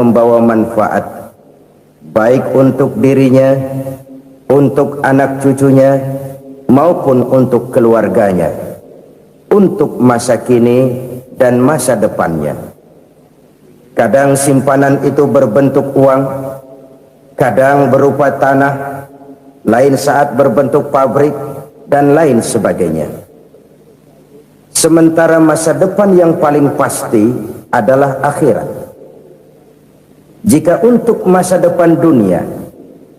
membawa manfaat baik untuk dirinya, untuk anak cucunya, maupun untuk keluarganya, untuk masa kini dan masa depannya. Kadang simpanan itu berbentuk uang, kadang berupa tanah, lain saat berbentuk pabrik, dan lain sebagainya. Sementara masa depan yang paling pasti adalah akhirat. Jika untuk masa depan dunia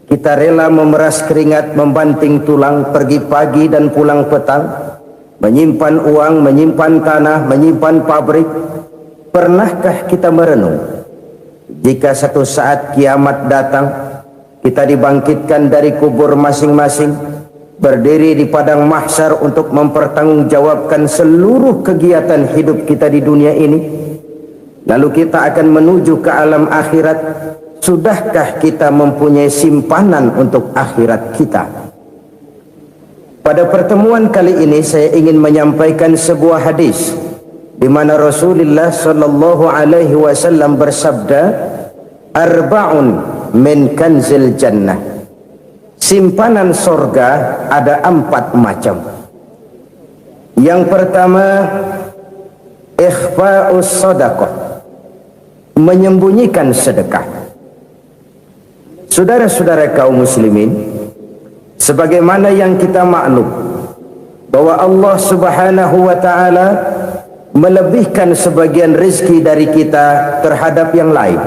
kita rela memeras keringat, membanting tulang, pergi pagi dan pulang petang, menyimpan uang, menyimpan tanah, menyimpan pabrik, pernahkah kita merenung jika satu saat kiamat datang, kita dibangkitkan dari kubur masing-masing, berdiri di padang mahsyar untuk mempertanggungjawabkan seluruh kegiatan hidup kita di dunia ini, lalu kita akan menuju ke alam akhirat. Sudahkah kita mempunyai simpanan untuk akhirat kita? Pada pertemuan kali ini saya ingin menyampaikan sebuah hadis di mana Rasulullah sallallahu alaihi wasallam bersabda, "Arba'un min kanzil jannah." Simpanan sorga ada 4 macam. Yang pertama, ikhfa'us sadaqah, menyembunyikan sedekah. Saudara-saudara kaum muslimin, sebagaimana yang kita maklum bahwa Allah Subhanahu wa taala melebihkan sebagian rezeki dari kita terhadap yang lain.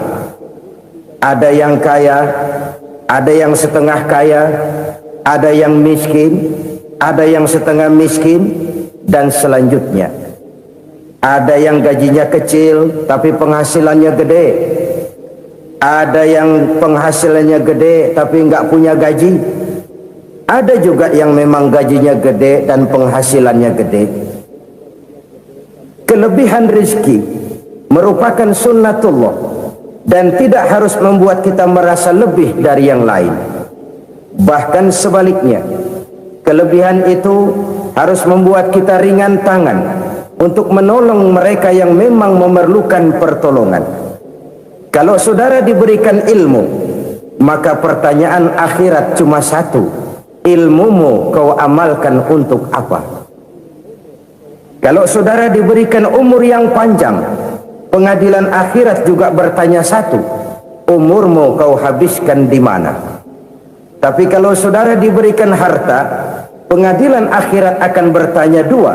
Ada yang kaya, ada yang setengah kaya, ada yang miskin, ada yang setengah miskin, dan selanjutnya. Ada yang gajinya kecil tapi penghasilannya gede. Ada yang penghasilannya gede tapi nggak punya gaji. Ada juga yang memang gajinya gede dan penghasilannya gede. Kelebihan rezeki merupakan sunnatullah dan tidak harus membuat kita merasa lebih dari yang lain. Bahkan sebaliknya, kelebihan itu harus membuat kita ringan tangan untuk menolong mereka yang memang memerlukan pertolongan. Kalau saudara diberikan ilmu, maka pertanyaan akhirat cuma satu: ilmumu kau amalkan untuk apa? Kalau saudara diberikan umur yang panjang, pengadilan akhirat juga bertanya satu: umurmu kau habiskan di mana? Tapi kalau saudara diberikan harta, pengadilan akhirat akan bertanya dua: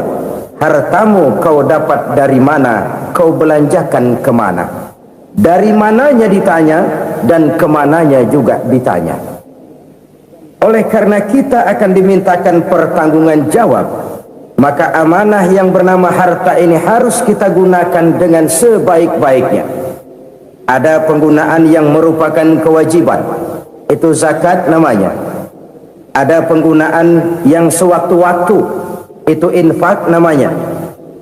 hartamu kau dapat dari mana? Kau belanjakan kemana? Dari mananya ditanya dan kemananya juga ditanya. Oleh karena kita akan dimintakan pertanggungan jawab, maka amanah yang bernama harta ini harus kita gunakan dengan sebaik-baiknya. Ada penggunaan yang merupakan kewajiban, itu zakat namanya. Ada penggunaan yang sewaktu-waktu, itu infak namanya.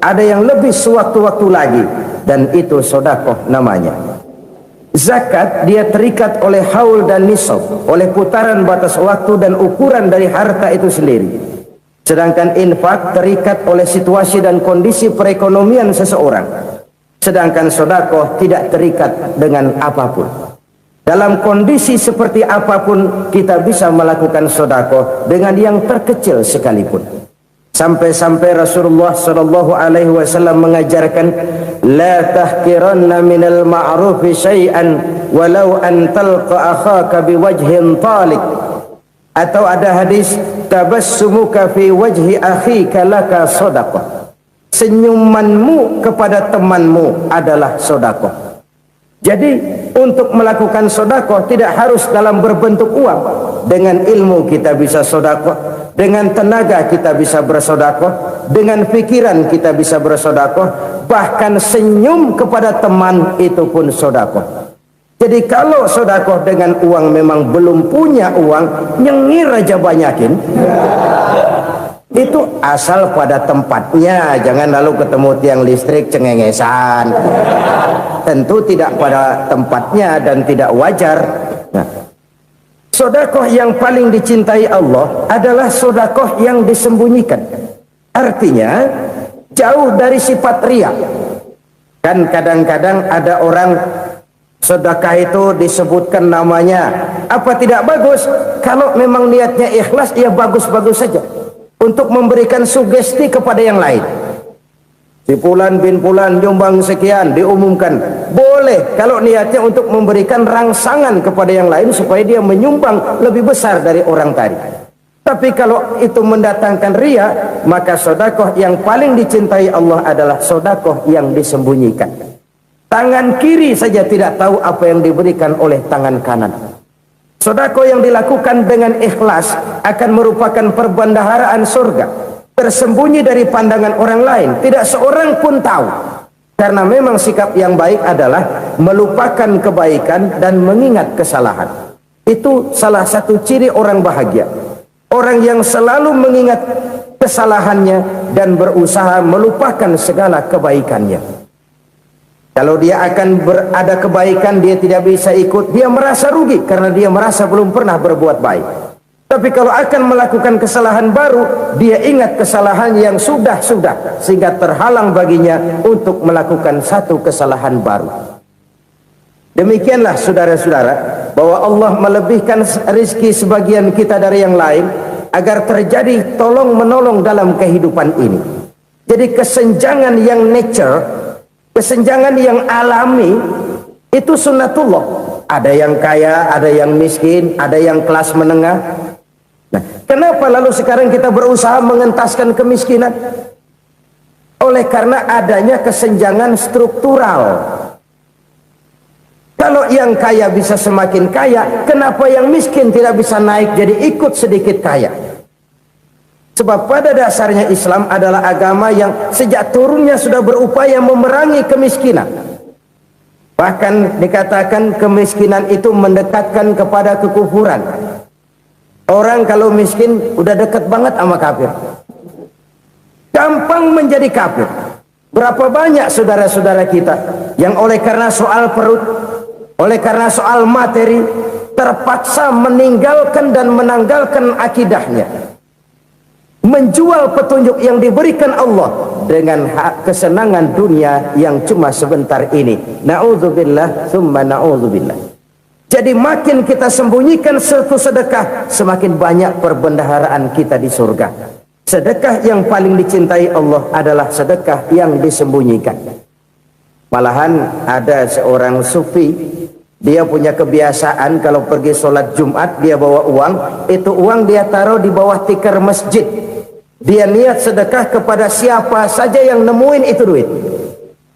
Ada yang lebih sewaktu-waktu lagi, dan itu sedekah namanya. Zakat dia terikat oleh haul dan nisab, oleh putaran batas waktu dan ukuran dari harta itu sendiri. Sedangkan infak terikat oleh situasi dan kondisi perekonomian seseorang. Sedangkan sedekah tidak terikat dengan apapun. Dalam kondisi seperti apapun kita bisa melakukan sedekah dengan yang terkecil sekalipun. Sampai-sampai Rasulullah sallallahu alaihi wasallam mengajarkan, la tahqiranna minal ma'rufi syai'an walau an talqa akhaka biwajhin talik. Atau ada hadis, tabassumuka fi wajhi akhika laka shadaqah. Senyumanmu kepada temanmu adalah sedekah. Jadi untuk melakukan sedekah tidak harus dalam berbentuk uang. Dengan ilmu kita bisa sedekah, dengan tenaga kita bisa bersedekah, dengan pikiran kita bisa bersedekah, bahkan senyum kepada teman itu pun sedekah. Jadi kalau sedekah dengan uang memang belum punya uang, nyengir aja banyakin. Itu asal pada tempatnya, jangan lalu ketemu tiang listrik cengengesan. Tentu tidak pada tempatnya dan tidak wajar. Nah, sedekah yang paling dicintai Allah adalah sedekah yang disembunyikan. Artinya jauh dari sifat riya. Kan kadang-kadang ada orang Sedekah itu disebutkan namanya. Apa tidak bagus? Kalau memang niatnya ikhlas, ya bagus-bagus saja. Untuk memberikan sugesti kepada yang lain. Si Fulan bin Fulan nyumbang sekian, diumumkan. Boleh kalau niatnya untuk memberikan rangsangan kepada yang lain supaya dia menyumbang lebih besar dari orang tadi. Tapi kalau itu mendatangkan riya, maka sedekah yang paling dicintai Allah adalah sedekah yang disembunyikan. Tangan kiri saja tidak tahu apa yang diberikan oleh tangan kanan. Sedekah yang dilakukan dengan ikhlas akan merupakan perbendaharaan surga, tersembunyi dari pandangan orang lain, tidak seorang pun tahu. Karena memang sikap yang baik adalah melupakan kebaikan dan mengingat kesalahan. Itu salah satu ciri orang bahagia. Orang yang selalu mengingat kesalahannya dan berusaha melupakan segala kebaikannya. Kalau dia akan berada kebaikan, dia tidak bisa ikut, dia merasa rugi karena dia merasa belum pernah berbuat baik. Tapi kalau akan melakukan kesalahan baru, dia ingat kesalahan yang sudah-sudah, sehingga terhalang baginya untuk melakukan satu kesalahan baru. Demikianlah saudara-saudara, bahwa Allah melebihkan rizki sebagian kita dari yang lain, agar terjadi tolong-menolong dalam kehidupan ini. Jadi kesenjangan yang nature, kesenjangan yang alami itu sunnatullah. Ada yang kaya, ada yang miskin, ada yang kelas menengah. Nah, kenapa lalu sekarang kita berusaha mengentaskan kemiskinan? Oleh karena adanya kesenjangan struktural. Kalau yang kaya bisa semakin kaya, kenapa yang miskin tidak bisa naik jadi ikut sedikit kaya? Sebab pada dasarnya Islam adalah agama yang sejak turunnya sudah berupaya memerangi kemiskinan. Bahkan dikatakan kemiskinan itu mendekatkan kepada kekufuran. Orang kalau miskin udah dekat banget sama kafir. Gampang menjadi kafir. Berapa banyak saudara-saudara kita yang oleh karena soal perut, oleh karena soal materi, terpaksa meninggalkan dan menanggalkan akidahnya. Menjual petunjuk yang diberikan Allah dengan kesenangan dunia yang cuma sebentar ini. Na'udzubillah, thumma na'udzubillah. Jadi makin kita sembunyikan satu sedekah, semakin banyak perbendaharaan kita di surga. Sedekah yang paling dicintai Allah adalah sedekah yang disembunyikan. Malahan ada seorang sufi, dia punya kebiasaan kalau pergi sholat Jumat, dia bawa uang, itu uang dia taruh di bawah tikar masjid. Dia niat sedekah kepada siapa saja yang nemuin itu duit.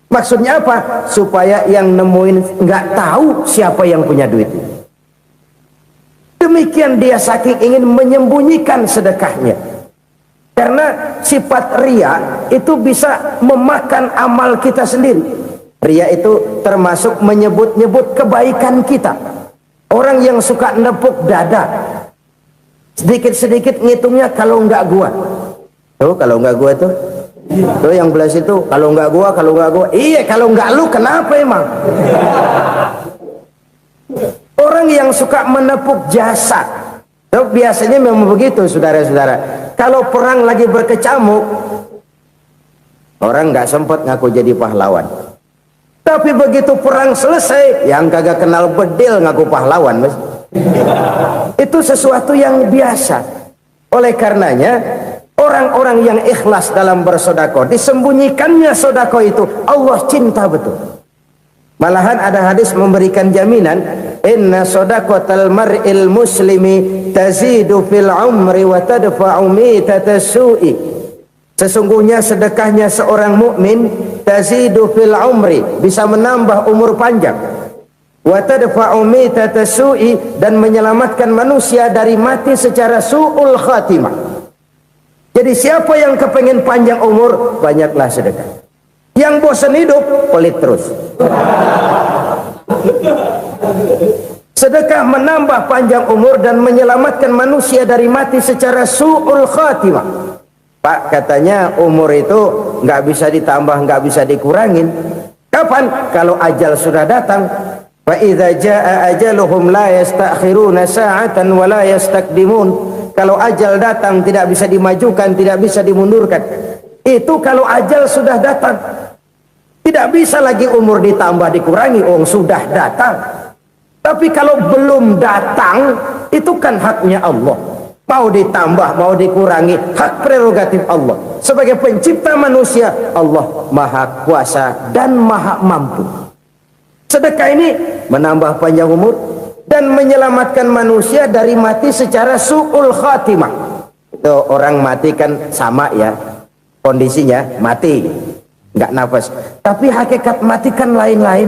Maksudnya apa? Supaya yang nemuin nggak tahu siapa yang punya duit. Demikian dia saking ingin menyembunyikan sedekahnya. Karena sifat riya itu bisa memakan amal kita sendiri. Riya itu termasuk menyebut-nyebut kebaikan kita. Orang yang suka nepuk dada, sedikit-sedikit ngitungnya kalau nggak gua. Tuh kalau nggak gua tuh yang belah situ, kalau nggak gua, kalau nggak gua. Iya, kalau nggak lu kenapa emang? Orang yang suka menepuk jasa, tuh biasanya memang begitu, saudara-saudara. Kalau perang lagi berkecamuk, orang nggak sempat ngaku jadi pahlawan. Tapi begitu perang selesai, yang kagak kenal bedil ngaku pahlawan, mas. Itu sesuatu yang biasa. Oleh karenanya, orang-orang yang ikhlas dalam bersedekah, disembunyikannya sedekah itu Allah cinta betul. Malahan ada hadis memberikan jaminan, inna sadaqatal mar'il muslimi tazidu fil umri wa tadfa'u mitatas su'i. Sesungguhnya sedekahnya seorang mukmin tazidu fil umri, bisa menambah umur panjang, wa tadfa'u mitatas su'i, dan menyelamatkan manusia dari mati secara su'ul khatimah. Jadi siapa yang kepengen panjang umur, banyaklah sedekah. Yang bosan hidup, pelit terus. Sedekah menambah panjang umur dan menyelamatkan manusia dari mati secara su'ul khatimah. Pak, katanya umur itu nggak bisa ditambah, nggak bisa dikurangin. Kapan? Kalau ajal sudah datang. Fa idza jaa ajaluhum la yastakhiruna sa'atan wa la yastaqdimun. Kalau ajal datang tidak bisa dimajukan, tidak bisa dimundurkan. Itu kalau ajal sudah datang. Tidak bisa lagi umur ditambah dikurangi, sudah datang. Tapi kalau belum datang, itu kan haknya Allah. Mau ditambah, mau dikurangi, hak prerogatif Allah. Sebagai pencipta manusia, Allah Maha Kuasa dan Maha Mampu. Sedekah ini menambah panjang umur dan menyelamatkan manusia dari mati secara su'ul khatimah. Itu orang mati kan sama ya, kondisinya mati, nggak nafas. Tapi hakikat mati kan lain-lain.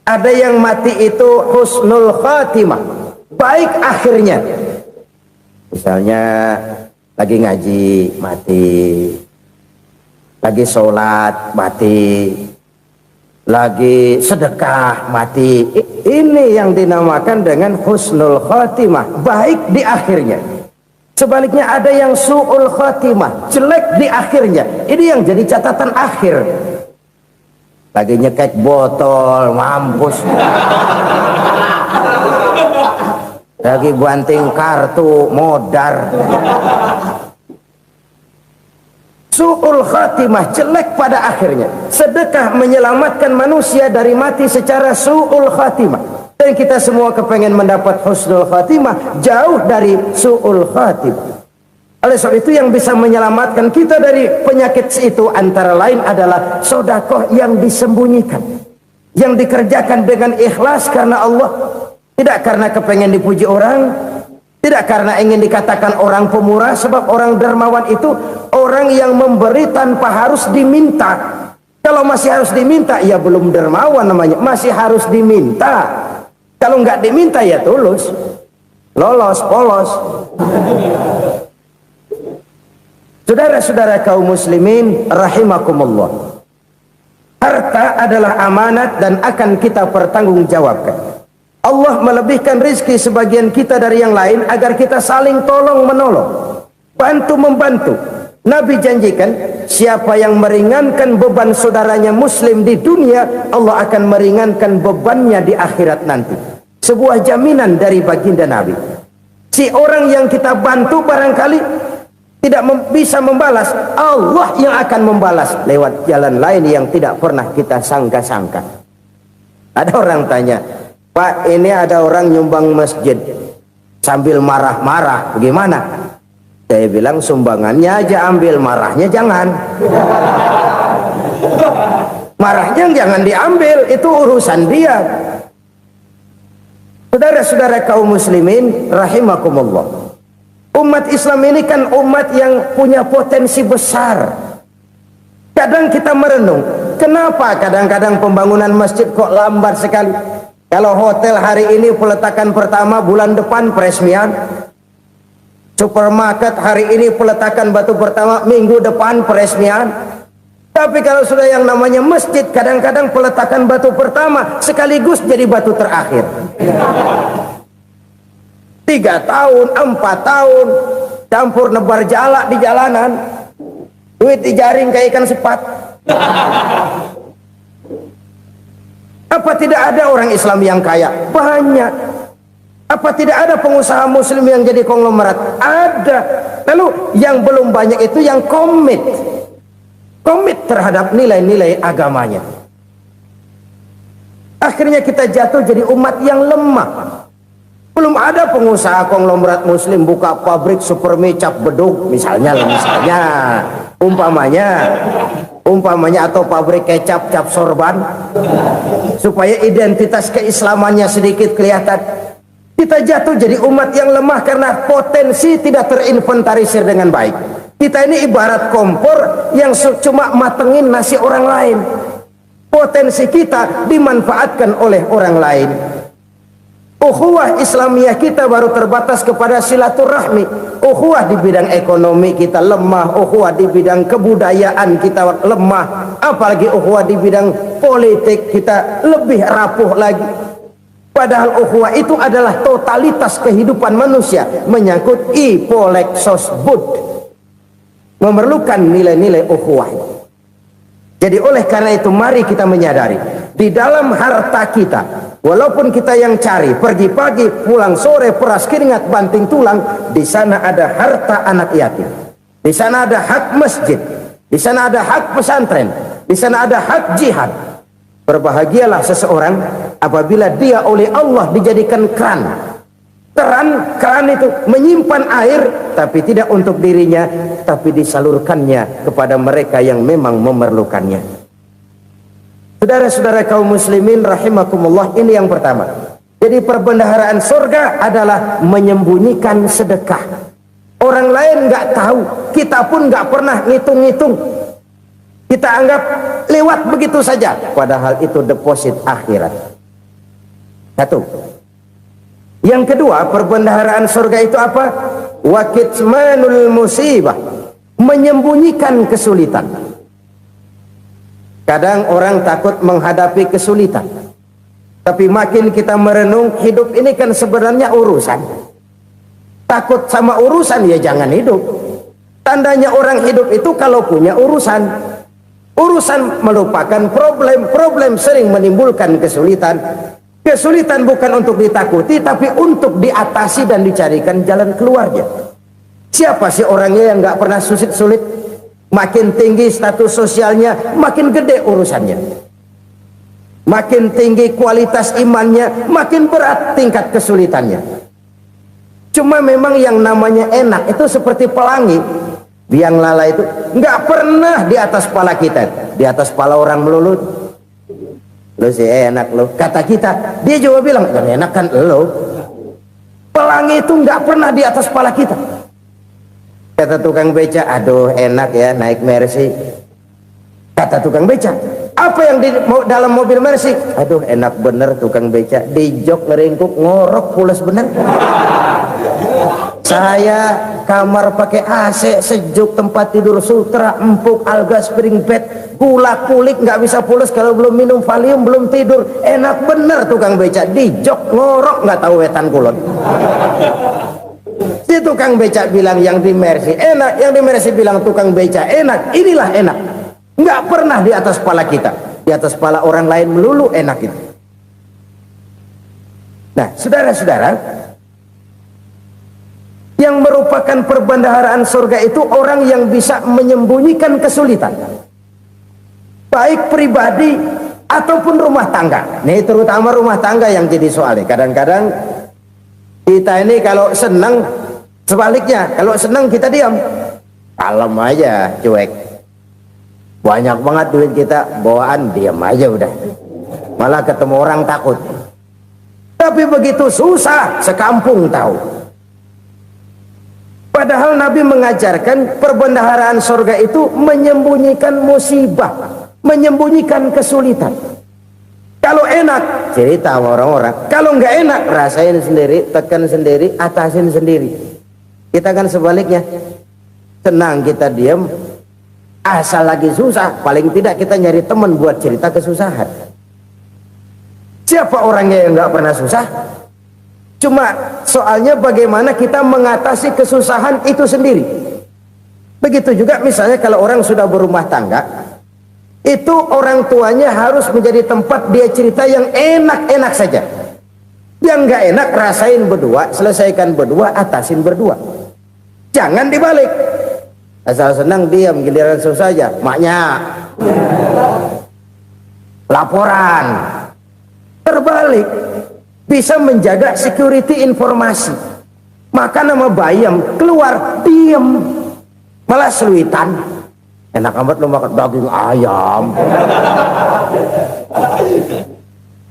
Ada yang mati itu husnul khatimah, baik akhirnya. Misalnya lagi ngaji mati, lagi sholat mati, lagi sedekah mati. Ini yang dinamakan dengan husnul khatimah, baik di akhirnya. Sebaliknya ada yang su'ul khatimah, jelek di akhirnya. Ini yang jadi catatan akhir. Lagi nyekek botol, mampus. Lagi banting kartu, modar. Su'ul khatimah, jelek pada akhirnya. Sedekah menyelamatkan manusia dari mati secara su'ul khatimah. Dan kita semua kepengen mendapat husnul khatimah, jauh dari su'ul khatimah. Oleh sebab itu yang bisa menyelamatkan kita dari penyakit itu antara lain adalah sedekah yang disembunyikan, yang dikerjakan dengan ikhlas karena Allah. Tidak karena kepengen dipuji orang, tidak karena ingin dikatakan orang pemurah. Sebab orang dermawan itu orang yang memberi tanpa harus diminta. Kalau masih harus diminta, ya belum dermawan namanya. Masih harus diminta. Kalau nggak diminta, ya tulus, lolos, polos. Saudara-saudara kaum muslimin rahimakumullah, harta adalah amanat dan akan kita pertanggungjawabkan. Allah melebihkan rizki sebagian kita dari yang lain agar kita saling tolong menolong, bantu membantu. Nabi janjikan, siapa yang meringankan beban saudaranya muslim di dunia, Allah akan meringankan bebannya di akhirat nanti. Sebuah jaminan dari baginda Nabi. Si orang yang kita bantu barangkali tidak bisa membalas, Allah yang akan membalas lewat jalan lain yang tidak pernah kita sangka-sangka. Ada orang tanya, Pak, ini ada orang nyumbang masjid sambil marah-marah, bagaimana? Saya bilang sumbangannya aja ambil, marahnya jangan. Marahnya jangan diambil, itu urusan dia. Saudara-saudara kaum muslimin rahimakumullah, umat Islam ini kan umat yang punya potensi besar. Kadang kita merenung, kenapa kadang-kadang pembangunan masjid kok lambat sekali? Kalau hotel hari ini peletakan pertama, bulan depan peresmian. Supermarket hari ini peletakan batu pertama, minggu depan peresmian. Tapi kalau sudah yang namanya masjid, kadang-kadang peletakan batu pertama sekaligus jadi batu terakhir. 3 tahun, 4 tahun, campur nebar jalak di jalanan, duit dijaring kayak ikan sepat. Apa tidak ada orang Islam yang kaya? Banyak. Apa tidak ada pengusaha muslim yang jadi konglomerat? Ada. Lalu yang belum banyak itu yang komit terhadap nilai-nilai agamanya. Akhirnya kita jatuh jadi umat yang lemah. Belum ada pengusaha konglomerat muslim buka pabrik supermi cap beduk misalnya umpamanya atau pabrik kecap cap sorban supaya identitas keislamannya sedikit kelihatan. Kita jatuh jadi umat yang lemah karena potensi tidak terinventarisir dengan baik. Kita ini ibarat kompor yang cuma matengin nasi orang lain. Potensi kita dimanfaatkan oleh orang lain. Ukhuwah Islamiyah kita baru terbatas kepada silaturahmi. Ukhuwah di bidang ekonomi kita lemah, ukhuwah di bidang kebudayaan kita lemah, apalagi ukhuwah di bidang politik kita lebih rapuh lagi. Padahal ukhuwah itu adalah totalitas kehidupan manusia, menyangkut ipolek sosbud, memerlukan nilai-nilai ukhuwah. Jadi oleh karena itu mari kita menyadari, di dalam harta kita, walaupun kita yang cari, pergi pagi, pulang sore, peras keringat, banting tulang, di sana ada harta anak yatim, di sana ada hak masjid, di sana ada hak pesantren, di Di sana ada hak jihad. Berbahagialah seseorang apabila dia oleh Allah dijadikan keran. Keran itu menyimpan air, tapi tidak untuk dirinya, tapi disalurkannya kepada mereka yang memang memerlukannya. Saudara-saudara kaum muslimin rahimakumullah, ini yang pertama. Jadi perbendaharaan surga adalah menyembunyikan sedekah. Orang lain nggak tahu, kita pun nggak pernah ngitung-ngitung. Kita anggap lewat begitu saja, padahal itu deposit akhirat. Satu. Yang kedua, perbendaharaan surga itu apa? Wa kitmanul musibah, menyembunyikan kesulitan. Kadang orang takut menghadapi kesulitan, tapi makin kita merenung, hidup ini kan sebenarnya urusan. Takut sama urusan, ya jangan hidup. Tandanya orang hidup itu kalau punya urusan. Urusan melupakan problem. Problem sering menimbulkan kesulitan. Kesulitan bukan untuk ditakuti, tapi untuk diatasi dan dicarikan jalan keluarnya. Siapa sih orangnya yang nggak pernah sulit-sulit? Makin tinggi status sosialnya, makin gede urusannya. Makin tinggi kualitas imannya, makin berat tingkat kesulitannya. Cuma memang yang namanya enak itu seperti pelangi. Biang lala itu nggak pernah di atas kepala kita, di atas kepala orang melulu. Lo sih enak lo, kata kita. Dia juga bilang yang enak kan lo. Pelangi itu nggak pernah di atas kepala kita. Kata tukang beca, aduh enak ya naik Mercy. Kata tukang beca, apa yang di dalam mobil Mercy? Aduh enak bener tukang beca, di jok ngeringkuk ngorok pulas bener. Saya kamar pakai AC sejuk, tempat tidur sutra empuk, alga spring bed, gula kulik nggak bisa pulas kalau belum minum Valium, belum tidur. Enak bener tukang beca, di jok ngorok nggak tahu wetan kulon. Si tukang beca bilang yang di Mercy enak, yang di Mercy bilang tukang beca enak. Inilah enak, nggak pernah di atas kepala kita, di atas kepala orang lain melulu enak itu. Nah saudara-saudara, yang merupakan perbendaharaan surga itu orang yang bisa menyembunyikan kesulitan, baik pribadi ataupun rumah tangga. Nih terutama rumah tangga yang jadi soalnya. Kadang-kadang kita ini kalau senang, sebaliknya kalau senang kita diam, kalem aja, cuek. Banyak banget duit kita bawaan, diam aja udah. Malah ketemu orang takut. Tapi begitu susah, sekampung tahu. Padahal Nabi mengajarkan perbendaharaan surga itu menyembunyikan musibah, menyembunyikan kesulitan. Kalau enak, cerita sama orang-orang. Kalau nggak enak, rasain sendiri, tekan sendiri, atasin sendiri. Kita kan sebaliknya, senang kita diam, asal lagi susah, paling tidak kita nyari teman buat cerita kesusahan. Siapa orangnya yang nggak pernah susah? Cuma soalnya bagaimana kita mengatasi kesusahan itu sendiri. Begitu juga misalnya kalau orang sudah berumah tangga, itu orang tuanya harus menjadi tempat dia cerita yang enak-enak saja. Yang nggak enak rasain berdua, selesaikan berdua, atasin berdua. Jangan dibalik. Asal senang diam, giliran susah aja. Maknya laporan. Terbalik. Bisa menjaga security informasi. Makan sama bayam, keluar diem, malah seluitan. Enak amat lo makan daging ayam.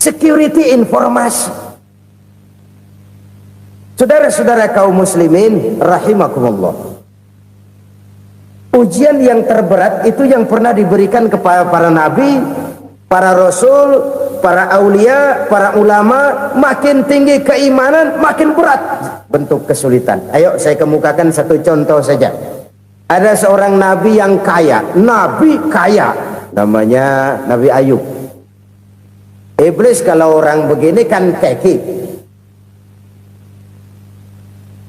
Security informasi. Saudara-saudara kaum muslimin rahimakumullah, ujian yang terberat itu yang pernah diberikan kepada para nabi, para rasul, para aulia, para ulama. Makin tinggi keimanan, makin berat bentuk kesulitan. Ayo saya kemukakan satu contoh saja. Ada seorang nabi yang kaya, nabi kaya, namanya Nabi Ayub. Iblis kalau orang begini kan keki,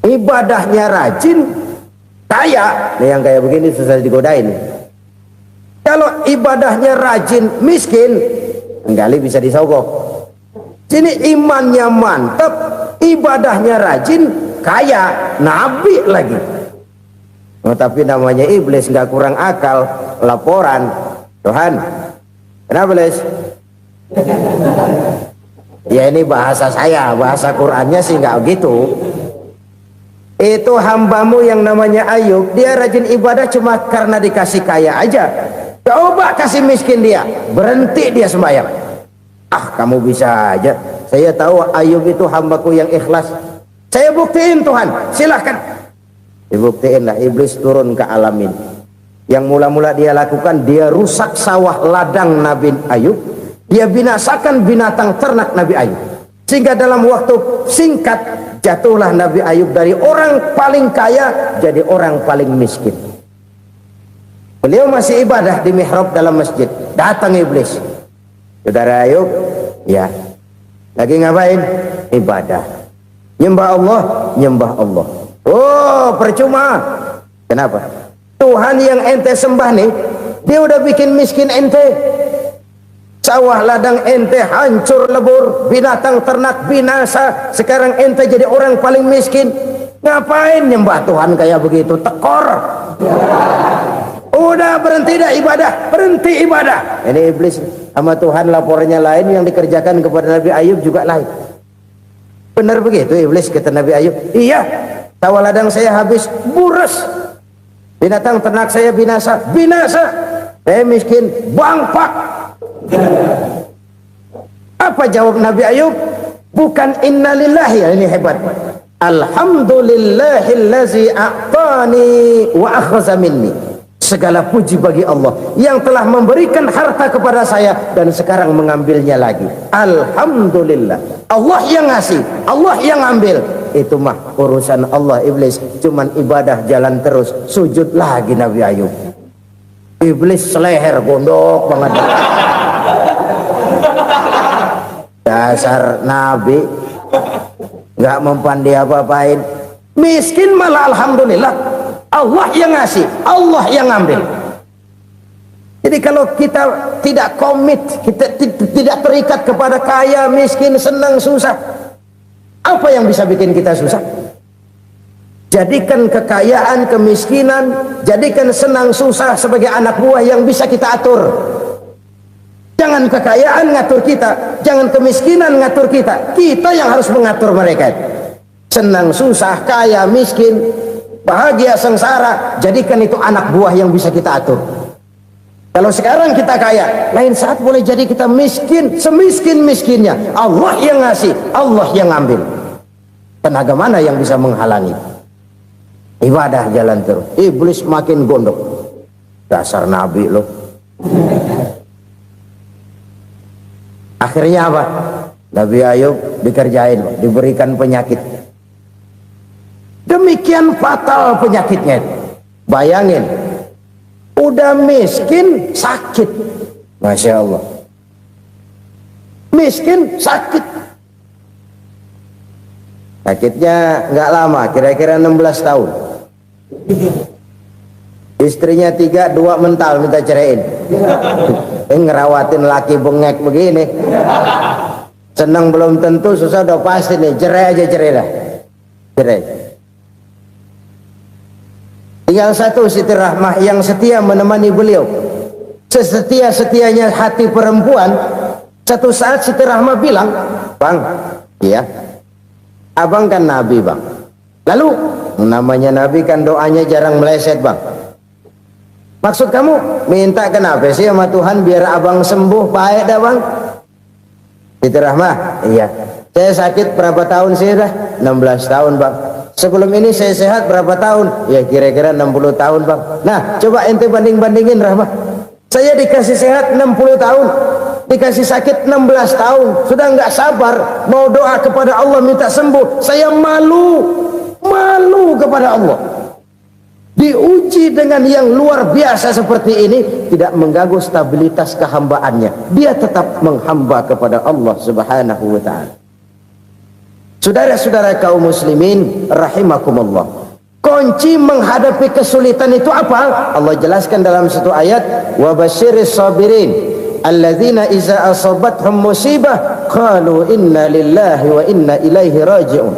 ibadahnya rajin, kaya. Nih yang kayak begini susah digodain. Kalau ibadahnya rajin, miskin, enggali bisa disogok. Sini imannya mantap, ibadahnya rajin, kaya, nabi lagi. Oh, tapi namanya iblis, nggak kurang akal. Laporan, Tuhan, kenapa Les? Ya ini bahasa saya, bahasa Qur'annya sih nggak gitu. Itu hambamu yang namanya Ayub, dia rajin ibadah cuma karena dikasih kaya aja. Coba kasih miskin dia, berhenti dia sembahyang. Ah, kamu bisa aja. Saya tahu Ayub itu hambaku yang ikhlas. Saya buktiin Tuhan, silahkan. Dibuktiin lah, iblis turun ke alam ini. Yang mula-mula dia lakukan, dia rusak sawah ladang Nabi Ayub. Dia binasakan binatang ternak Nabi Ayub. Sehingga dalam waktu singkat, jatuhlah Nabi Ayub dari orang paling kaya jadi orang paling miskin. Beliau masih ibadah di mihrab dalam masjid. Datang iblis. Saudara Ayub, ya, lagi ngapain? Ibadah. Nyembah Allah, nyembah Allah. Oh, percuma. Kenapa? Tuhan yang ente sembah nih, dia udah bikin miskin ente. Sawah ladang ente hancur lebur, binatang ternak binasa. Sekarang ente jadi orang paling miskin. Ngapain nyembah Tuhan kayak begitu? Tekor. Udah berhenti dah ibadah, berhenti ibadah. Ini iblis sama Tuhan lapornya lain, yang dikerjakan kepada Nabi Ayub juga lain. Benar begitu iblis, kata Nabi Ayub. Iya, sawah ladang saya habis, buras. Binatang ternak saya binasa, binasa. Saya miskin, bangpak. Apa jawab Nabi Ayub? Bukan innalillahi, ini hebat. Alhamdulillahillazi a'tani wa akhza minni. Segala puji bagi Allah yang telah memberikan harta kepada saya dan sekarang mengambilnya lagi. Alhamdulillah. Allah yang ngasih, Allah yang ambil. Itu mah urusan Allah. Iblis cuman ibadah jalan terus, sujud lagi Nabi Ayub. Iblis seleher gondok banget. Dasar Nabi nggak mempan dia apa-apain. Miskin malah alhamdulillah. Allah yang ngasih, Allah yang ambil. Jadi kalau kita tidak komit, kita tidak terikat kepada kaya, miskin, senang, susah, apa yang bisa bikin kita susah? Jadikan kekayaan, kemiskinan, jadikan senang, susah sebagai anak buah yang bisa kita atur. Jangan kekayaan ngatur kita, jangan kemiskinan ngatur kita. Kita yang harus mengatur mereka. Senang, susah, kaya, miskin, bahagia, sengsara, jadikan itu anak buah yang bisa kita atur. Kalau sekarang kita kaya, lain saat boleh jadi kita miskin, semiskin-miskinnya. Allah yang ngasih, Allah yang ambil. Tenaga mana yang bisa menghalangi? Ibadah jalan terus. Iblis makin gondok. Dasar Nabi loh. Akhirnya apa? Nabi Ayub dikerjain, diberikan penyakit. Demikian fatal penyakitnya. Bayangin, udah miskin sakit. Masya Allah. Miskin sakit. Sakitnya nggak lama, kira-kira 16 tahun. Istrinya 3, 2 mental minta ceraiin. Ngerawatin laki bengek begini. Senang belum tentu, susah udah pasti nih. Cerai aja, cerai dah. Cerai. Tinggal satu Siti Rahmah yang setia menemani beliau. Sesetia-setianya hati perempuan. Satu saat Siti Rahmah bilang, "Bang, iya, abang kan Nabi bang. Lalu namanya Nabi kan doanya jarang meleset bang. Maksud kamu minta kenapa sih sama Tuhan biar abang sembuh baik dah bang?" Siti Rahmah, iya. Saya sakit berapa tahun sih dah? 16 tahun bang. Sebelum ini saya sehat berapa tahun? Ya kira-kira 60 tahun bang. Nah coba ente banding-bandingin Rahmah. Saya dikasih sehat 60 tahun, dikasih sakit 16 tahun. Sudah nggak sabar mau doa kepada Allah minta sembuh. Saya malu kepada Allah. Diuji dengan yang luar biasa seperti ini, tidak mengganggu stabilitas kehambaannya. Dia tetap menghamba kepada Allah Subhanahu wa ta'ala. Saudara-saudara kaum muslimin rahimakumullah, kunci menghadapi kesulitan itu apa? Allah jelaskan dalam satu ayat, wa basyiris sabirin alladzina iza asabathum musibah qalu inna lillahi wa inna ilaihi raji'un.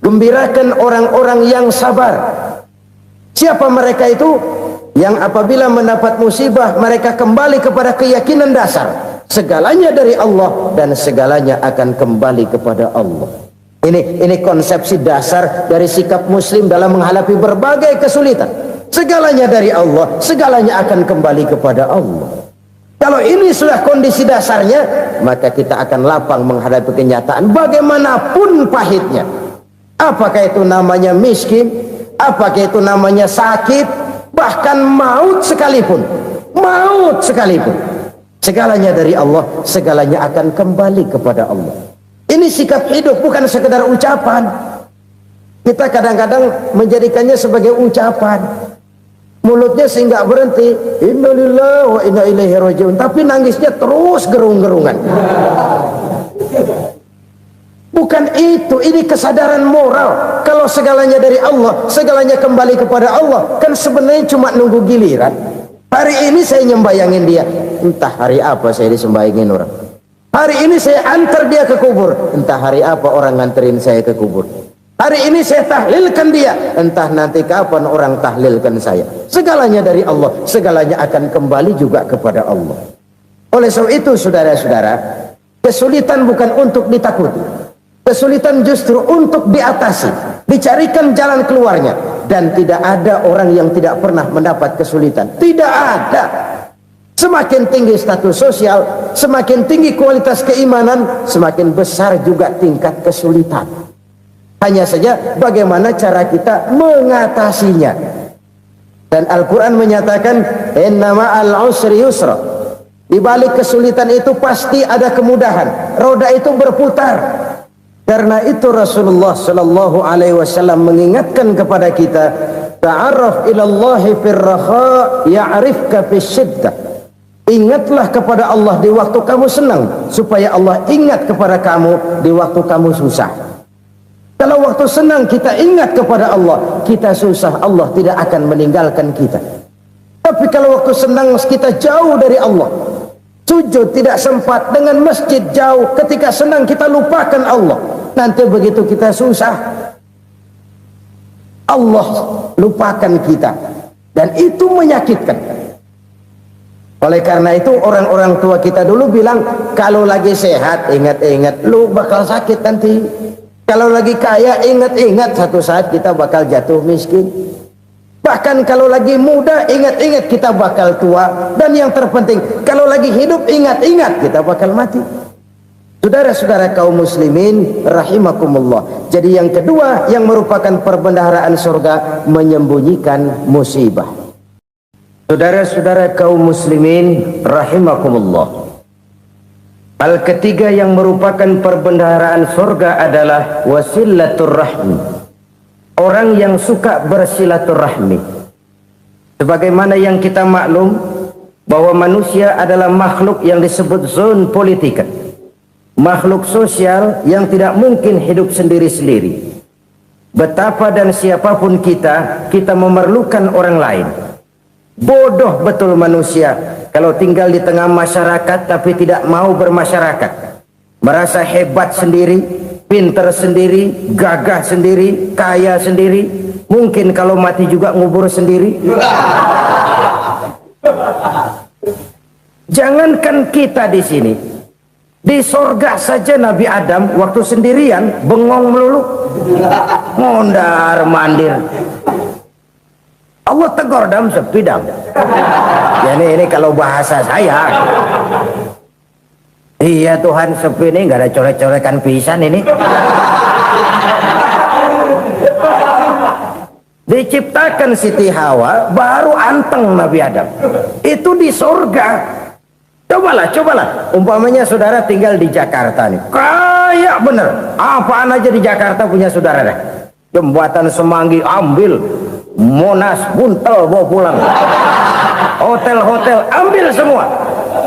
Gembirakan orang-orang yang sabar. Siapa mereka itu? yang apabila mendapat musibah mereka kembali kepada keyakinan dasar segalanya dari Allah dan segalanya akan kembali kepada Allah. Ini konsepsi dasar dari sikap muslim dalam menghadapi berbagai kesulitan. Segalanya dari Allah, segalanya akan kembali kepada Allah. Kalau ini sudah kondisi dasarnya, maka kita akan lapang menghadapi kenyataan bagaimanapun pahitnya. Apakah itu namanya miskin, apakah itu namanya sakit, bahkan maut sekalipun. Maut sekalipun. Segalanya dari Allah, segalanya akan kembali kepada Allah. Ini sikap hidup, bukan sekedar ucapan. Kita kadang-kadang menjadikannya sebagai ucapan. Mulutnya sehingga berhenti, innalillahi wa inna ilaihi rajiun, tapi nangisnya terus gerung-gerungan. Bukan itu, ini kesadaran moral. Kalau segalanya dari Allah, segalanya kembali kepada Allah, kan sebenarnya cuma nunggu giliran. Hari ini saya nyembayangin dia, entah hari apa saya disembayangin orang. Hari ini saya antar dia ke kubur, entah hari apa orang nganterin saya ke kubur. Hari ini saya tahlilkan dia, entah nanti kapan orang tahlilkan saya. Segalanya dari Allah, segalanya akan kembali juga kepada Allah. Oleh sebab itu saudara-saudara, kesulitan bukan untuk ditakuti. Kesulitan justru untuk diatasi, dicarikan jalan keluarnya. Dan tidak ada orang yang tidak pernah mendapat kesulitan. Tidak ada. Semakin tinggi status sosial, semakin tinggi kualitas keimanan, semakin besar juga tingkat kesulitan. Hanya saja bagaimana cara kita mengatasinya. Dan Al-Quran menyatakan innama al-usri yusra. Di balik kesulitan itu pasti ada kemudahan. Roda itu berputar. Karena itu Rasulullah sallallahu alaihi wasallam mengingatkan kepada kita, ta'arraf ila Allah fir raha ya'rifka fis syiddah. Ingatlah kepada Allah di waktu kamu senang, supaya Allah ingat kepada kamu di waktu kamu susah. Kalau waktu senang kita ingat kepada Allah, kita susah, Allah tidak akan meninggalkan kita. Tapi kalau waktu senang kita jauh dari Allah, sujud tidak sempat, dengan masjid jauh, ketika senang kita lupakan Allah. Nanti begitu kita susah, Allah lupakan kita. Dan itu menyakitkan. Oleh karena itu orang-orang tua kita dulu bilang, kalau lagi sehat ingat-ingat, lu bakal sakit nanti. Kalau lagi kaya ingat-ingat, satu saat kita bakal jatuh miskin. Bahkan kalau lagi muda ingat-ingat kita bakal tua. Dan yang terpenting, kalau lagi hidup ingat-ingat kita bakal mati. Saudara-saudara kaum muslimin rahimakumullah. Jadi yang kedua yang merupakan perbendaharaan surga, menyembunyikan musibah. Saudara-saudara kaum muslimin rahimakumullah. Hal ketiga yang merupakan perbendaharaan surga adalah wasilatur rahmi. Orang yang suka bersilaturahmi. Sebagaimana yang kita maklum bahwa manusia adalah makhluk yang disebut zon politika. Makhluk sosial yang tidak mungkin hidup sendiri-sendiri. Betapa dan siapapun kita memerlukan orang lain. Bodoh betul manusia kalau tinggal di tengah masyarakat tapi tidak mau bermasyarakat. Merasa hebat sendiri, pintar sendiri, gagah sendiri, kaya sendiri. Mungkin kalau mati juga ngubur sendiri. Jangankan kita di sini, di sorga saja Nabi Adam waktu sendirian bengong melulu, mondar mandir. Allah tegur dalam sepidang. Ya ini kalau bahasa saya. Iya Tuhan, sepi ini nggak ada coret-corekan pisan ini. Diciptakan Siti Hawa baru anteng Nabi Adam. Itu di sorga. Cobalah. Umpamanya saudara tinggal di Jakarta nih. Kayak bener. Apaan aja di Jakarta punya saudara dah. Jembatan Semanggi ambil. Monas buntel bawa pulang. Hotel-hotel ambil semua.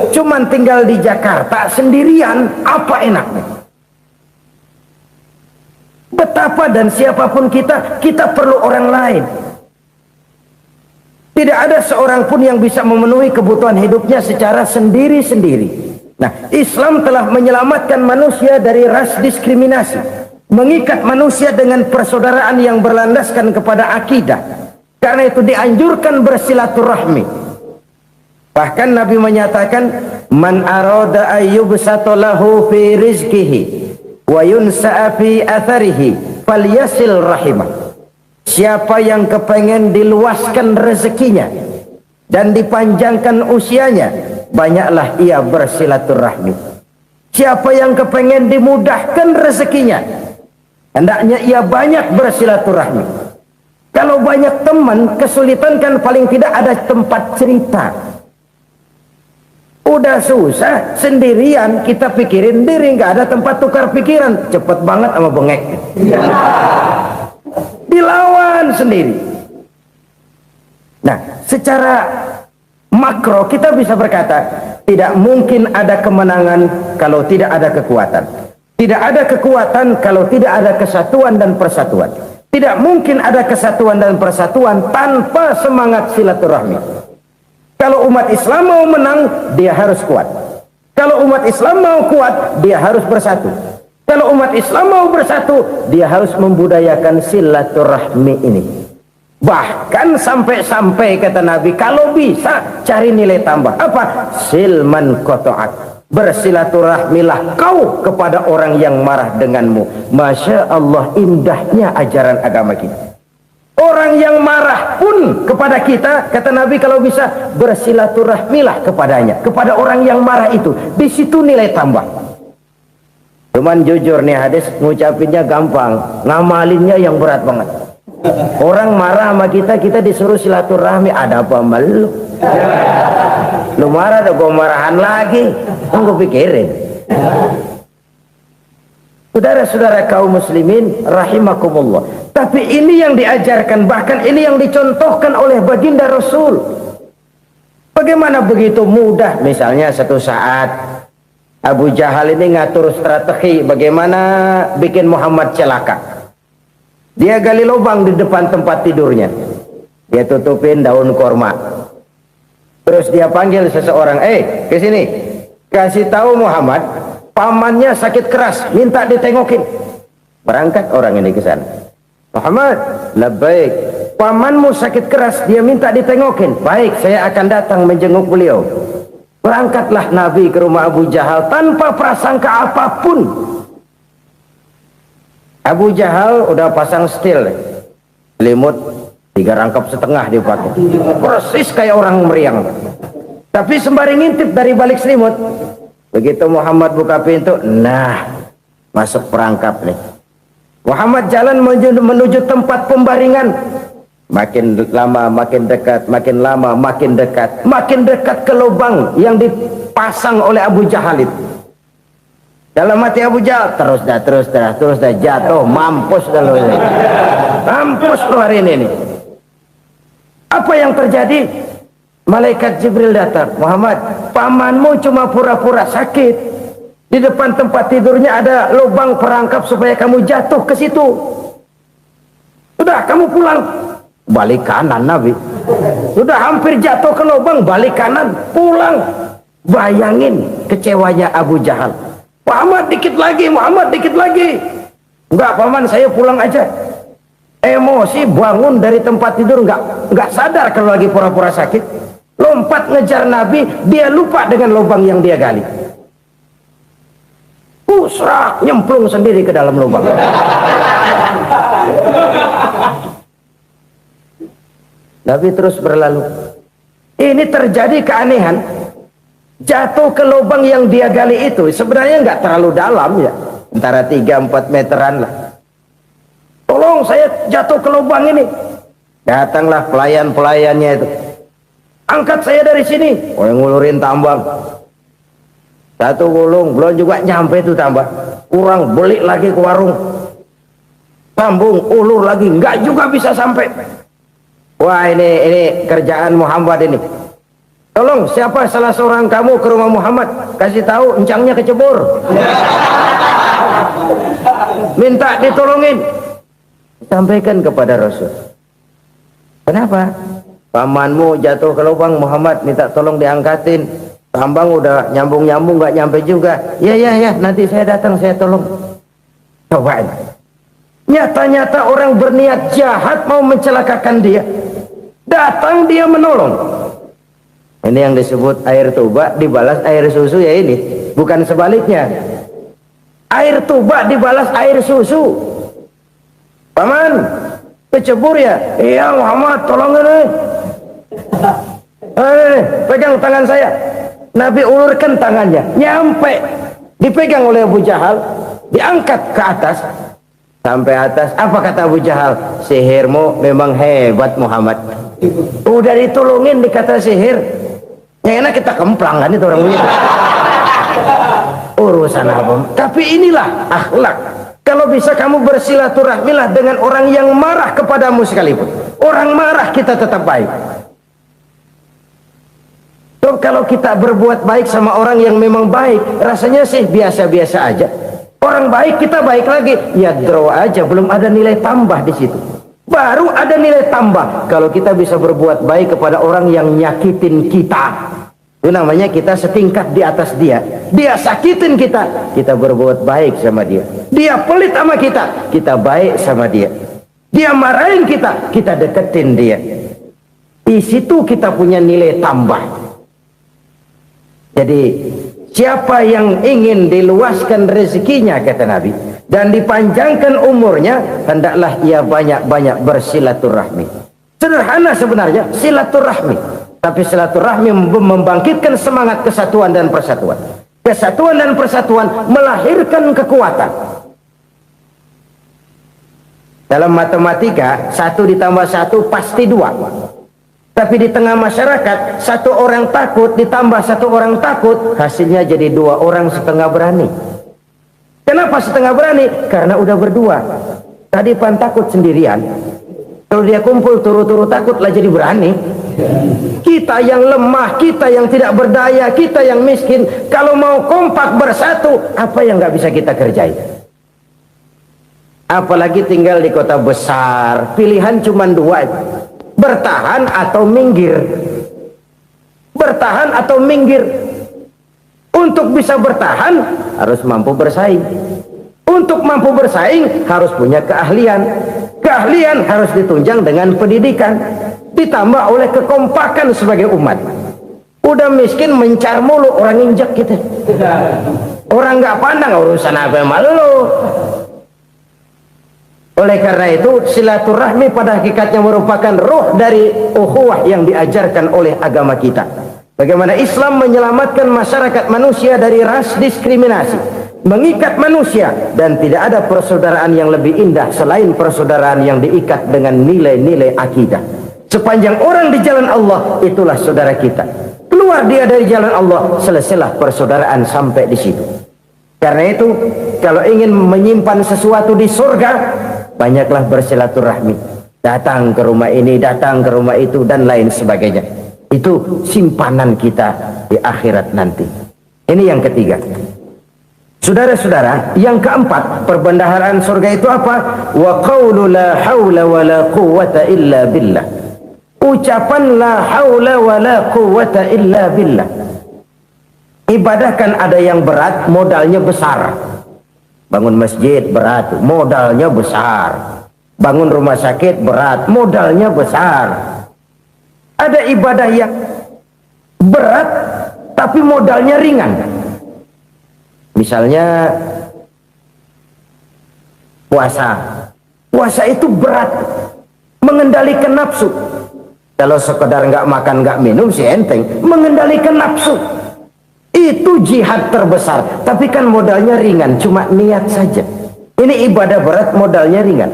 Cuman tinggal di Jakarta sendirian, apa enaknya? Betapa dan siapapun kita perlu orang lain. Tidak ada seorang pun yang bisa memenuhi kebutuhan hidupnya secara sendiri-sendiri. Nah, Islam telah menyelamatkan manusia dari ras diskriminasi, mengikat manusia dengan persaudaraan yang berlandaskan kepada akidah. Karena itu dianjurkan bersilaturahmi. Bahkan Nabi menyatakan, man arada ayyubsata lahu fi rizqihi wa yunsa'a fi atharihi falyasil rahimah. Siapa yang kepengen diluaskan rezekinya dan dipanjangkan usianya, banyaklah ia bersilaturahmi. Siapa yang kepengen dimudahkan rezekinya, hendaknya ia banyak bersilaturahmi. Kalau banyak teman, kesulitan kan paling tidak ada tempat cerita. Udah susah, sendirian kita pikirin diri, nggak ada tempat tukar pikiran. Cepet banget sama bengek. Dilawan sendiri. Nah, secara makro kita bisa berkata, tidak mungkin ada kemenangan kalau tidak ada kekuatan. Tidak ada kekuatan kalau tidak ada kesatuan dan persatuan. Tidak mungkin ada kesatuan dan persatuan tanpa semangat silaturahmi. Kalau umat Islam mau menang, dia harus kuat. Kalau umat Islam mau kuat, dia harus bersatu. Kalau umat Islam mau bersatu, dia harus membudayakan silaturahmi ini. Bahkan sampai-sampai kata Nabi, kalau bisa cari nilai tambah. Apa? Silman qata'ak. Bersilaturahmilah kau kepada orang yang marah denganmu. Masya Allah, indahnya ajaran agama kita. Orang yang marah pun kepada kita, kata Nabi, kalau bisa bersilaturahmilah kepadanya, kepada orang yang marah itu. Di situ nilai tambah. Cuman jujur nih hadis, ngucapinnya gampang, ngamalinnya yang berat banget. Orang marah sama kita, kita disuruh silaturahmi. Ada apa malu? Lu marah, ada gua marahan lagi. Tunggu pikirin. Saudara-saudara kaum muslimin rahimakumullah. Tapi ini yang diajarkan, bahkan ini yang dicontohkan oleh baginda Rasul. Bagaimana begitu mudah, misalnya satu saat Abu Jahal ini ngatur strategi bagaimana bikin Muhammad celaka. Dia gali lubang di depan tempat tidurnya. Dia tutupin daun korma. Terus dia panggil seseorang, ke sini. Kasih tahu Muhammad, pamannya sakit keras, minta ditengokin. Berangkat orang ini ke sana. Muhammad, labbaik. Pamanmu sakit keras, dia minta ditengokin. Baik, saya akan datang menjenguk beliau. Berangkatlah Nabi ke rumah Abu Jahal tanpa prasangka apapun. Abu Jahal udah pasang setil, selimut 3 rangkap setengah dipakai, persis kayak orang meriang. Tapi sembari ngintip dari balik selimut, begitu Muhammad buka pintu, nah masuk perangkap nih. Muhammad jalan menuju tempat pembaringan. Makin lama makin dekat, makin lama makin dekat, makin dekat ke lubang yang dipasang oleh Abu Jahal itu. Dalam hati Abu Jahal, terus dah jatuh, mampus dah lo ini. Mampus lo hari ini nih. Apa yang terjadi? Malaikat Jibril datang. Muhammad, pamanmu cuma pura-pura sakit. Di depan tempat tidurnya ada lubang perangkap supaya kamu jatuh ke situ. Sudah, kamu pulang. Balik kanan Nabi. Sudah hampir jatuh ke lubang, balik kanan, pulang. Bayangin kecewanya Abu Jahal. Muhammad dikit lagi, Muhammad dikit lagi. Enggak paman, saya pulang aja. Emosi bangun dari tempat tidur, enggak sadar kalau lagi pura-pura sakit. Lompat ngejar Nabi, dia lupa dengan lubang yang dia gali. Pusrak, nyemplung sendiri ke dalam lubang. Nabi terus berlalu. Ini terjadi keanehan. Jatuh ke lubang yang dia gali itu sebenarnya nggak terlalu dalam ya, antara 3-4 meteran lah. Tolong saya jatuh ke lubang ini. Datanglah pelayan-pelayannya itu. Angkat saya dari sini. Oh, yang ngulurin tambang. Satu gulung belum juga nyampe itu tambang. Kurang, beli lagi ke warung. Sambung, ulur lagi, nggak juga bisa sampai. Wah, ini kerjaan Muhammad ini. Tolong, siapa salah seorang kamu ke rumah Muhammad, kasih tahu encangnya kecebur. Minta ditolongin. Sampaikan kepada Rasul. Kenapa? Pamanmu jatuh ke lubang, Muhammad minta tolong diangkatin. Tambang udah nyambung-nyambung nggak nyampe juga. Ya, nanti saya datang, saya tolong. Coba. Nyata-nyata orang berniat jahat mau mencelakakan dia. Datang dia menolong. Ini yang disebut air tuba dibalas air susu ya ini. Bukan sebaliknya. Air tuba dibalas air susu. Paman, kecebur ya? Iya Muhammad, tolong ini. Pegang tangan saya. Nabi ulurkan tangannya, nyampe. Dipegang oleh Abu Jahal, diangkat ke atas. Sampai atas, apa kata Abu Jahal? Sihirmu memang hebat Muhammad. Udah ditolongin dikata sihir. Yang enak kita kemplang kan itu orang begitu. Urusan apa? Tapi inilah akhlak. Kalau bisa kamu bersilaturahmilah dengan orang yang marah kepadamu sekalipun. Orang marah kita tetap baik. So, kalau kita berbuat baik sama orang yang memang baik, rasanya sih biasa-biasa aja. Orang baik kita baik lagi, ya draw aja, belum ada nilai tambah di situ. Baru ada nilai tambah kalau kita bisa berbuat baik kepada orang yang nyakitin kita. Itu namanya kita setingkat di atas dia. Dia sakitin kita, kita berbuat baik sama dia. Dia pelit sama kita, kita baik sama dia. Dia marahin kita, kita deketin dia. Di situ kita punya nilai tambah. Jadi siapa yang ingin diluaskan rezekinya, kata Nabi, dan dipanjangkan umurnya, hendaklah ia banyak-banyak bersilaturahmi. Sederhana sebenarnya silaturahmi, tapi silaturahmi membangkitkan semangat kesatuan dan persatuan. Kesatuan dan persatuan melahirkan kekuatan. Dalam matematika 1 ditambah 1 pasti 2. Tapi di tengah masyarakat, 1 orang takut ditambah 1 orang takut, hasilnya jadi 2 orang setengah berani. Kenapa setengah berani? Karena udah berdua. Tadi pan takut sendirian. Kalau dia kumpul turu-turu takut lah jadi berani. Kita yang lemah, kita yang tidak berdaya, kita yang miskin, kalau mau kompak bersatu, apa yang nggak bisa kita kerjain? Apalagi tinggal di kota besar, pilihan cuma 2. Bertahan atau minggir. Bertahan atau minggir. Untuk bisa bertahan harus mampu bersaing. Untuk mampu bersaing harus punya keahlian. Keahlian harus ditunjang dengan pendidikan, ditambah oleh kekompakan sebagai umat. Udah miskin mencar mulu, orang injek gitu. Orang nggak pandang urusan apa yang malu. Oleh karena itu silaturahmi pada hakikatnya merupakan ruh dari ukhuwah yang diajarkan oleh agama kita. Bagaimana Islam menyelamatkan masyarakat manusia dari ras diskriminasi, mengikat manusia, dan tidak ada persaudaraan yang lebih indah selain persaudaraan yang diikat dengan nilai-nilai akidah. Sepanjang orang di jalan Allah, itulah saudara kita. Keluar dia dari jalan Allah, selesailah persaudaraan sampai di situ. Karena itu, kalau ingin menyimpan sesuatu di surga, banyaklah bersilaturahmi. Datang ke rumah ini, datang ke rumah itu, dan lain sebagainya. Itu simpanan kita di akhirat nanti. Ini yang ketiga. Saudara-saudara, yang keempat, perbendaharaan surga itu apa? Wa qawlu la hawla wa la quwwata illa billah. Ucapan la hawla wa la quwwata illa billah. Ibadah kan ada yang berat, modalnya besar. Bangun masjid berat, modalnya besar. Bangun rumah sakit berat, modalnya besar. Ada ibadah yang berat tapi modalnya ringan. Misalnya puasa. Puasa itu berat, mengendalikan nafsu. Kalau sekedar nggak makan nggak minum sih enteng, mengendalikan nafsu. Itu jihad terbesar, tapi kan modalnya ringan, cuma niat saja. Ini ibadah berat, modalnya ringan.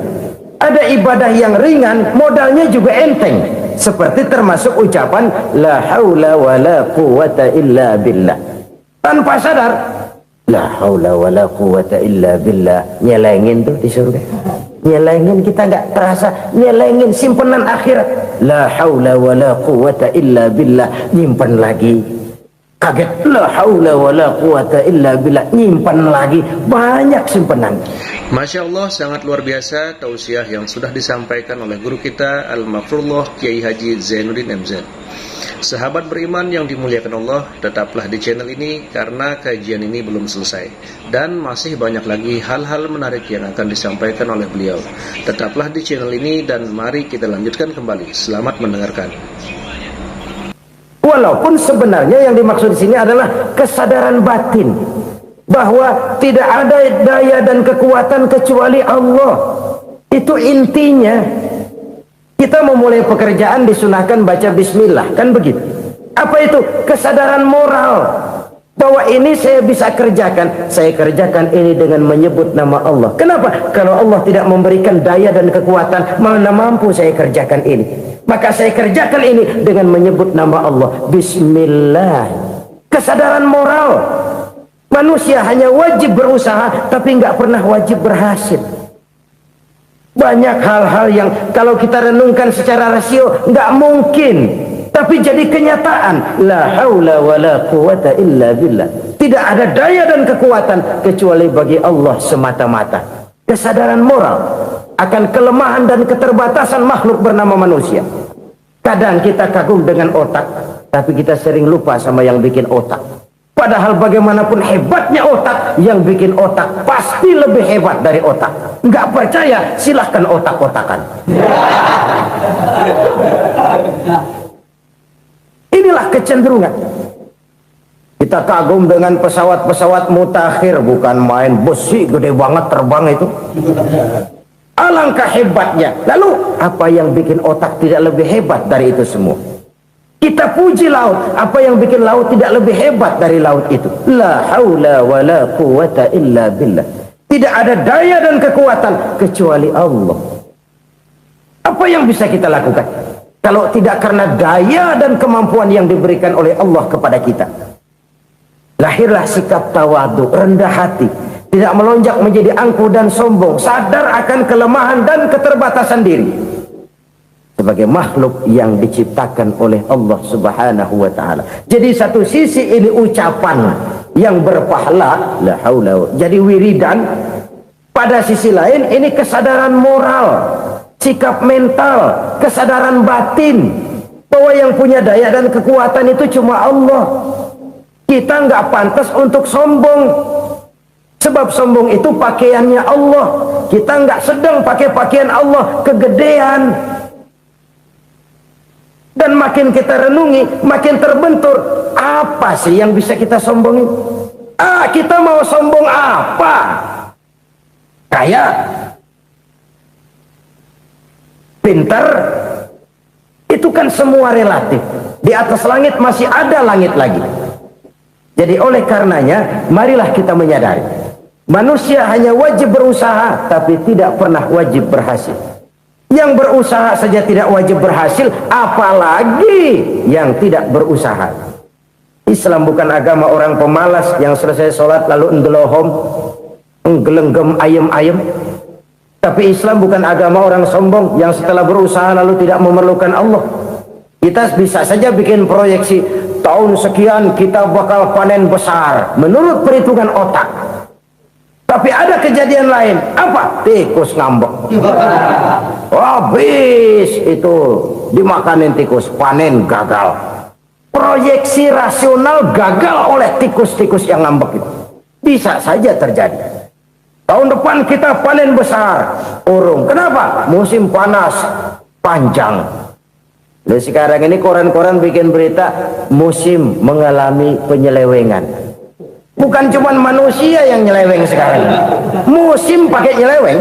Ada ibadah yang ringan, modalnya juga enteng. Seperti termasuk ucapan la haula wa la quwwata illa billah. Tanpa sadar, la haula wa la quwwata illa billah. Nyelengin tuh di surga. Nyelengin, kita nggak terasa, nyelengin simpenan akhirat. La haula wa la quwwata illa billah. Nyimpen lagi. Kaget, la haula wa la quwata illa billah, nyimpan lagi, banyak simpanan. Masya Allah, sangat luar biasa tausiah yang sudah disampaikan oleh guru kita Al-Mafrullah Kiai Haji Zainuddin MZ. Sahabat beriman yang dimuliakan Allah, tetaplah di channel ini karena kajian ini belum selesai dan masih banyak lagi hal-hal menarik yang akan disampaikan oleh beliau. Tetaplah di channel ini dan mari kita lanjutkan kembali. Selamat mendengarkan. Walaupun sebenarnya yang dimaksud di sini adalah kesadaran batin bahwa tidak ada daya dan kekuatan kecuali Allah. Itu intinya. Kita memulai pekerjaan disunahkan baca bismillah, kan begitu? Apa itu? Kesadaran moral bahwa ini saya bisa kerjakan. Saya kerjakan ini dengan menyebut nama Allah. Kenapa? Kalau Allah tidak memberikan daya dan kekuatan, mana mampu saya kerjakan ini. Maka saya kerjakan ini dengan menyebut nama Allah. Bismillah. Kesadaran moral. Manusia hanya wajib berusaha, tapi nggak pernah wajib berhasil. Banyak hal-hal yang kalau kita renungkan secara rasio nggak mungkin, tapi jadi kenyataan. La haula wala quwata illa billah. Tidak ada daya dan kekuatan kecuali bagi Allah semata-mata. Kesadaran moral akan kelemahan dan keterbatasan makhluk bernama manusia. Kadang kita kagum dengan otak, tapi kita sering lupa sama yang bikin otak. Padahal bagaimanapun hebatnya otak, yang bikin otak pasti lebih hebat dari otak. Nggak percaya, silahkan otak-otakan. Inilah kecenderungan. Kita kagum dengan pesawat-pesawat mutakhir, bukan main, besi gede banget terbang itu. Alangkah hebatnya. Lalu apa yang bikin otak tidak lebih hebat dari itu semua? Kita puji laut, apa yang bikin laut tidak lebih hebat dari laut itu? La haula wala quwata illa billah. Tidak ada daya dan kekuatan kecuali Allah. Apa yang bisa kita lakukan kalau tidak karena daya dan kemampuan yang diberikan oleh Allah kepada kita? Lahirlah sikap tawadu, rendah hati, tidak melonjak menjadi angkuh dan sombong, sadar akan kelemahan dan keterbatasan diri sebagai makhluk yang diciptakan oleh Allah Subhanahu wa taala. Jadi satu sisi ini ucapan yang berpahala, la haula, jadi wiridan. Pada sisi lain ini kesadaran moral, sikap mental, kesadaran batin bahwa yang punya daya dan kekuatan itu cuma Allah. Kita nggak pantas untuk sombong, sebab sombong itu pakaiannya Allah. Kita nggak sedang pakai pakaian Allah, kegedean. Dan makin kita renungi, makin terbentur. Apa sih yang bisa kita sombongin? Kita mau sombong apa? Kaya, pintar, itu kan semua relatif. Di atas langit masih ada langit lagi. Jadi oleh karenanya, marilah kita menyadari, manusia hanya wajib berusaha, tapi tidak pernah wajib berhasil. Yang berusaha saja tidak wajib berhasil, apalagi yang tidak berusaha. Islam bukan agama orang pemalas yang selesai sholat lalu ngelohom, nggelenggem ayem-ayem. Tapi Islam bukan agama orang sombong yang setelah berusaha lalu tidak memerlukan Allah. Kita bisa saja bikin proyeksi, tahun sekian kita bakal panen besar menurut perhitungan otak. Tapi ada kejadian lain. Apa? Tikus ngambek. Habis itu dimakanin tikus, panen gagal. Proyeksi rasional gagal oleh tikus-tikus yang ngambek itu. Bisa saja terjadi. Tahun depan kita panen besar, urung. Kenapa? Musim panas panjang. Lalu sekarang ini koran-koran bikin berita musim mengalami penyelewengan. Bukan cuma manusia yang nyeleweng sekarang. Musim pakai nyeleweng.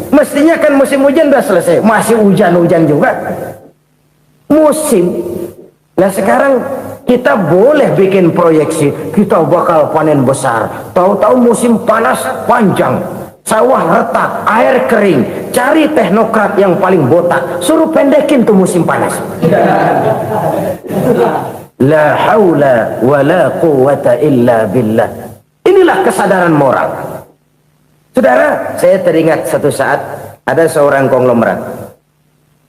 Mestinya kan musim hujan udah selesai, masih hujan-hujan juga. Musim. Nah sekarang kita boleh bikin proyeksi, kita bakal panen besar. Tahu-tahu musim panas panjang, sawah retak, air kering. Cari teknokrat yang paling botak, suruh pendekin tuh musim panas. La haula wala quwata illa billah. Inilah kesadaran moral. Saudara, saya teringat satu saat ada seorang konglomerat.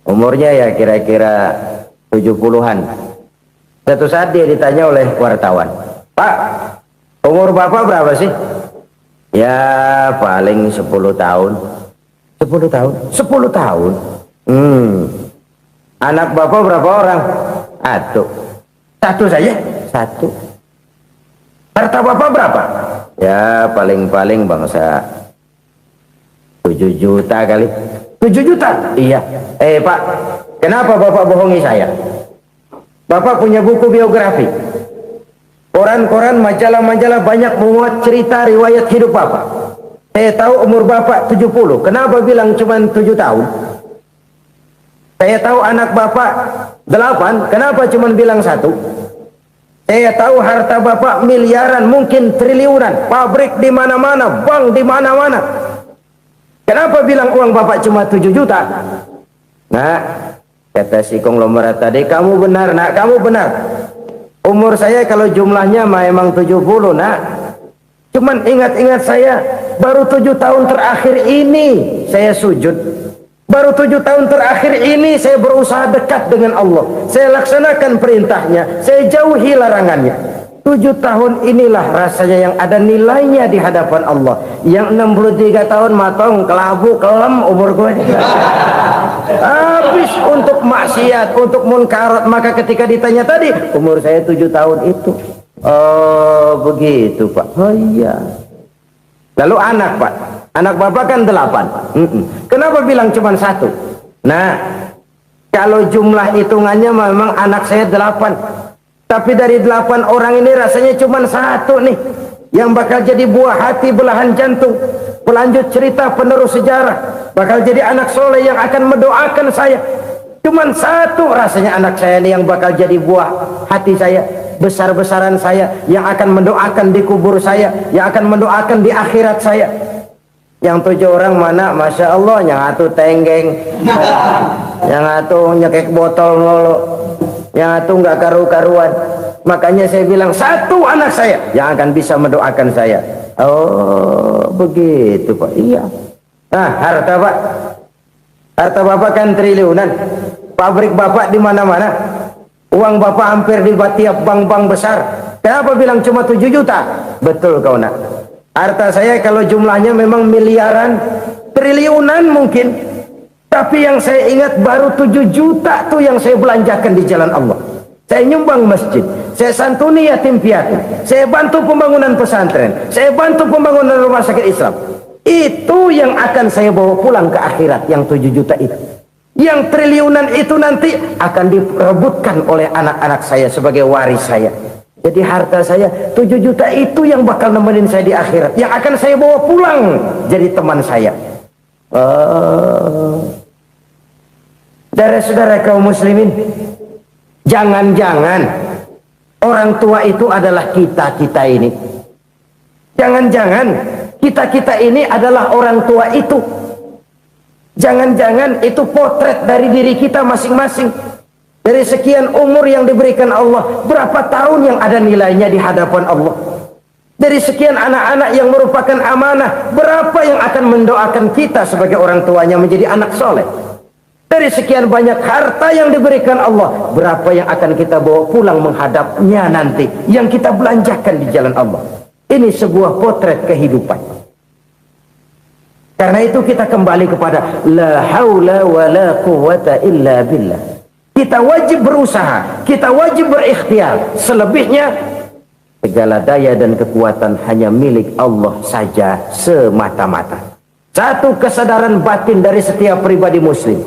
Umurnya ya kira-kira 70-an. Satu saat dia ditanya oleh wartawan, "Pak, umur Bapak berapa sih?" "Ya paling 10 tahun." 10 tahun? 10 tahun? Anak Bapak berapa orang? Aduh. Satu saja? Satu. Harta bapak berapa? Ya paling-paling bangsa 7 juta kali. 7 juta? Iya. Pak, kenapa bapak bohongi saya? Bapak punya buku biografi, koran-koran, majalah-majalah banyak memuat cerita riwayat hidup bapak. Saya tahu umur bapak 70. Kenapa bilang cuma 7 tahun? Saya tahu anak bapak 8. Kenapa cuma bilang 1? Saya tahu harta bapak miliaran, mungkin triliunan, pabrik di mana-mana, bank di mana-mana. Kenapa bilang uang bapak cuma 7 juta? Nah, kata si konglomerat tadi, kamu benar nak, kamu benar. Umur saya kalau jumlahnya memang 70 nak. Cuman ingat-ingat saya, baru 7 tahun terakhir ini saya sujud. Baru 7 tahun terakhir ini saya berusaha dekat dengan Allah. Saya laksanakan perintahnya, saya jauhi larangannya. 7 tahun inilah rasanya yang ada nilainya di hadapan Allah. Yang 63 tahun matong, kelabu, kelem umur gue. Habis untuk maksiat, untuk munkarat. Maka ketika ditanya tadi, umur saya 7 tahun itu. Oh begitu Pak. Oh iya. Lalu anak Pak, anak bapak kan 8. Kenapa bilang cuma 1? Nah, kalau jumlah hitungannya memang anak saya 8. Tapi dari 8 orang ini rasanya cuma 1 nih yang bakal jadi buah hati, belahan jantung, pelanjut cerita, penerus sejarah, bakal jadi anak soleh yang akan mendoakan saya. Cuman 1 rasanya anak saya ini yang bakal jadi buah hati saya, besar-besaran saya, yang akan mendoakan di kubur saya, yang akan mendoakan di akhirat saya. Yang 7 orang mana? Masya Allah, yang 1 tenggeng, yang 1 nyekek botol mulu, yang 1 nggak karu-karuan. Makanya saya bilang 1 anak saya yang akan bisa mendoakan saya. Oh begitu Pak. Iya. Nah harta Pak, harta bapak kan triliunan, pabrik bapak di mana-mana, uang bapak hampir di tiap bank-bank besar. Kenapa bilang cuma 7 juta? Betul kau nak. Harta saya kalau jumlahnya memang miliaran, triliunan mungkin. Tapi yang saya ingat baru 7 juta tuh yang saya belanjakan di jalan Allah. Saya nyumbang masjid, saya santuni yatim piatu, saya bantu pembangunan pesantren, saya bantu pembangunan rumah sakit Islam. Itu yang akan saya bawa pulang ke akhirat, yang 7 juta itu. Yang triliunan itu nanti akan diperebutkan oleh anak-anak saya sebagai waris saya. Jadi harta saya 7 juta itu yang bakal nemenin saya di akhirat, yang akan saya bawa pulang jadi teman saya. Saudara-saudara kaum muslimin, jangan-jangan orang tua itu adalah kita-kita ini. Jangan-jangan kita-kita ini adalah orang tua itu. Jangan-jangan itu potret dari diri kita masing-masing. Dari sekian umur yang diberikan Allah, berapa tahun yang ada nilainya di hadapan Allah? Dari sekian anak-anak yang merupakan amanah, berapa yang akan mendoakan kita sebagai orang tuanya menjadi anak soleh? Dari sekian banyak harta yang diberikan Allah, berapa yang akan kita bawa pulang menghadapnya nanti, yang kita belanjakan di jalan Allah? Ini sebuah potret kehidupan. Karena itu kita kembali kepada la haula wa la quwwata illa billah. Kita wajib berusaha, kita wajib berikhtiar. Selebihnya segala daya dan kekuatan hanya milik Allah saja semata-mata. Satu kesadaran batin dari setiap pribadi muslim.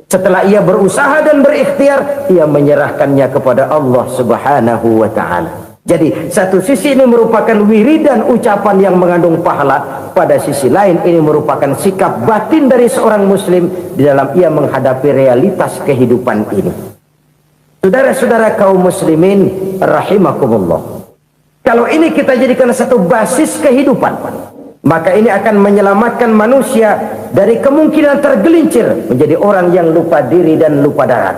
Setelah ia berusaha dan berikhtiar, ia menyerahkannya kepada Allah Subhanahu wa ta'ala. Jadi satu sisi ini merupakan wiridan ucapan yang mengandung pahala, pada sisi lain ini merupakan sikap batin dari seorang muslim di dalam ia menghadapi realitas kehidupan ini. Saudara-saudara kaum muslimin rahimakumullah, kalau ini kita jadikan satu basis kehidupan, maka ini akan menyelamatkan manusia dari kemungkinan tergelincir menjadi orang yang lupa diri dan lupa darat.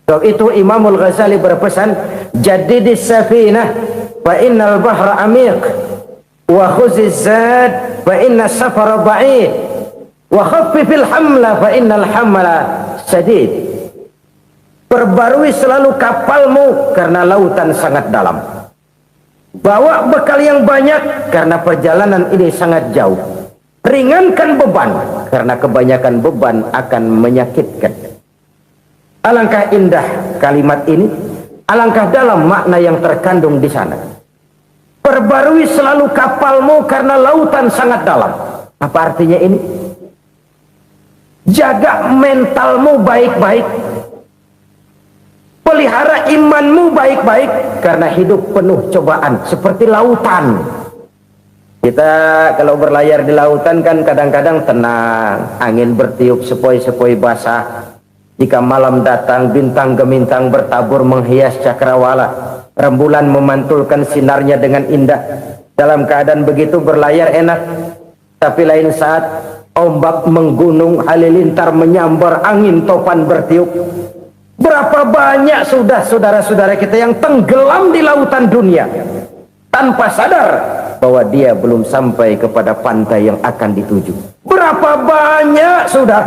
Sebab itu Imamul Ghazali berpesan, jadidis safinah fa innal bahra amiq, wa khuziz zad fa inna safara ba'id, wa khaffifil hamla fa innal hamla sadid. Perbarui selalu kapalmu karena lautan sangat dalam. Bawa bekal yang banyak karena perjalanan ini sangat jauh. Ringankan beban karena kebanyakan beban akan menyakitkan. Alangkah indah kalimat ini Alangkah dalam makna yang terkandung di sana. Perbarui selalu kapalmu karena lautan sangat dalam. Apa artinya ini? Jaga mentalmu baik-baik. Pelihara imanmu baik-baik karena hidup penuh cobaan seperti lautan. Kita kalau berlayar di lautan kan kadang-kadang tenang, angin bertiup sepoi-sepoi basah. Jika malam datang, bintang gemintang bertabur menghias cakrawala. Rembulan memantulkan sinarnya dengan indah. Dalam keadaan begitu berlayar enak. Tapi lain saat ombak menggunung, halilintar menyambar, angin topan bertiup. Berapa banyak sudah saudara-saudara kita yang tenggelam di lautan dunia tanpa sadar bahwa dia belum sampai kepada pantai yang akan dituju. Berapa banyak sudah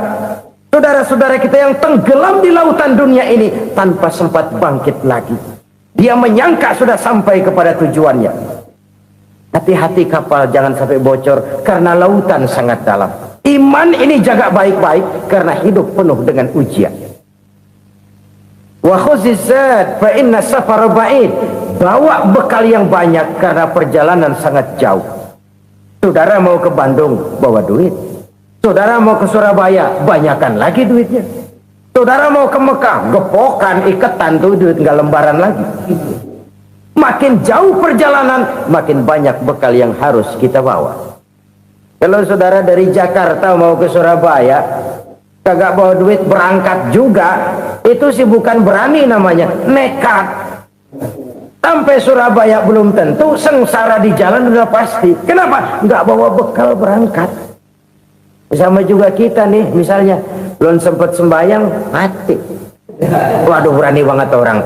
saudara-saudara kita yang tenggelam di lautan dunia ini tanpa sempat bangkit lagi. Dia menyangka sudah sampai kepada tujuannya. Hati-hati kapal jangan sampai bocor karena lautan sangat dalam. Iman ini jaga baik-baik karena hidup penuh dengan ujian. Wa khuzizat fa inna safara ba'id. Bawa bekal yang banyak karena perjalanan sangat jauh. Saudara mau ke Bandung, bawa duit. Saudara mau ke Surabaya, banyakan lagi duitnya. Saudara mau ke Mekah, gepokan, iketan tuh duit nggak lembaran lagi. Makin jauh perjalanan, makin banyak bekal yang harus kita bawa. Kalau saudara dari Jakarta mau ke Surabaya, kagak bawa duit berangkat juga, itu sih bukan berani namanya, nekat. Sampai Surabaya belum tentu, sengsara di jalan udah pasti. Kenapa? Nggak bawa bekal berangkat. Sama juga kita nih, misalnya belum sempat sembahyang, mati. Waduh, berani banget orang.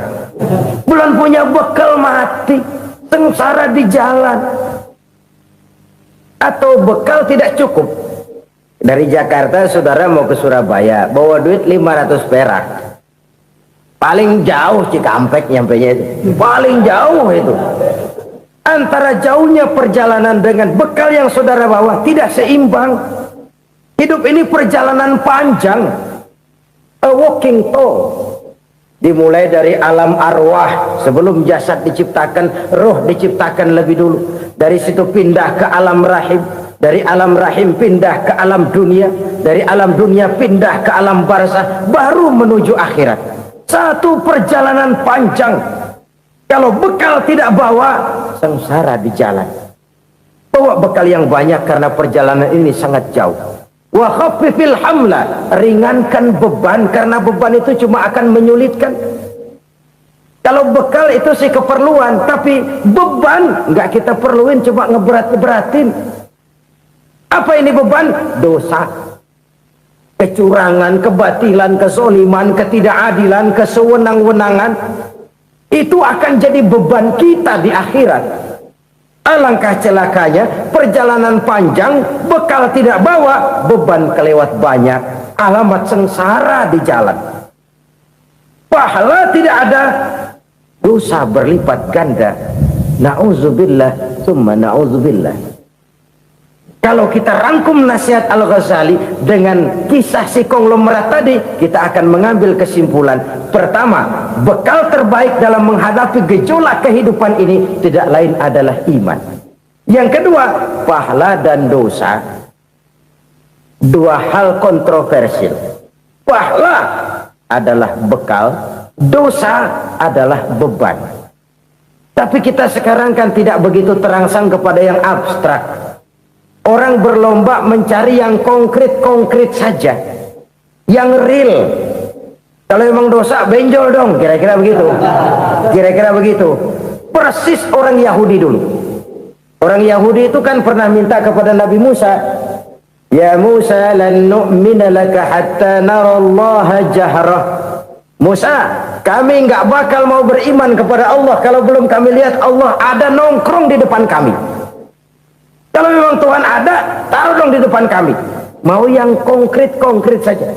Belum punya bekal, mati. Sengsara di jalan. Atau bekal tidak cukup. Dari Jakarta saudara mau ke Surabaya, bawa duit 500 perak. Paling jauh Cikampek nyampenya itu. Paling jauh itu. Antara jauhnya perjalanan dengan bekal yang saudara bawa tidak seimbang. Hidup ini perjalanan panjang, a walking tour. Dimulai dari alam arwah, sebelum jasad diciptakan, roh diciptakan lebih dulu. Dari situ pindah ke alam rahim, dari alam rahim pindah ke alam dunia, dari alam dunia pindah ke alam barzah, baru menuju akhirat. Satu perjalanan panjang. Kalau bekal tidak bawa, sengsara di jalan. Bawa bekal yang banyak karena perjalanan ini sangat jauh. Wa khaffifil hamla, ringankan beban karena beban itu cuma akan menyulitkan. Kalau bekal itu sih keperluan, tapi beban nggak kita perluin, cuma ngeberat-beratin. Apa ini beban? Dosa, kecurangan, kebatilan, kezoliman, ketidakadilan, kesewenang-wenangan. Itu akan jadi beban kita di akhirat. Alangkah celakanya, perjalanan panjang, bekal tidak bawa, beban kelewat banyak, alamat sengsara di jalan. Pahala tidak ada, dosa berlipat ganda. Na'udzubillah, summa na'udzubillah. Kalau kita rangkum nasihat Al-Ghazali dengan kisah si konglomerat tadi, kita akan mengambil kesimpulan. Pertama, bekal terbaik dalam menghadapi gejolak kehidupan ini tidak lain adalah iman. Yang kedua, pahala dan dosa. Dua hal kontroversial. Pahala adalah bekal, dosa adalah beban. Tapi kita sekarang kan tidak begitu terangsang kepada yang abstrak. Orang berlomba mencari yang konkret-konkret saja, yang real. Kalau memang dosa, benjol dong, kira-kira begitu. Kira-kira begitu. Persis orang Yahudi dulu. Orang Yahudi itu kan pernah minta kepada Nabi Musa, Ya Musa, lan nu'mina laka hatta narallaha jahrah. Musa, kami nggak bakal mau beriman kepada Allah kalau belum kami lihat Allah ada nongkrong di depan kami. Kalau memang Tuhan ada, taruh dong di depan kami. Mau yang konkret-konkret saja.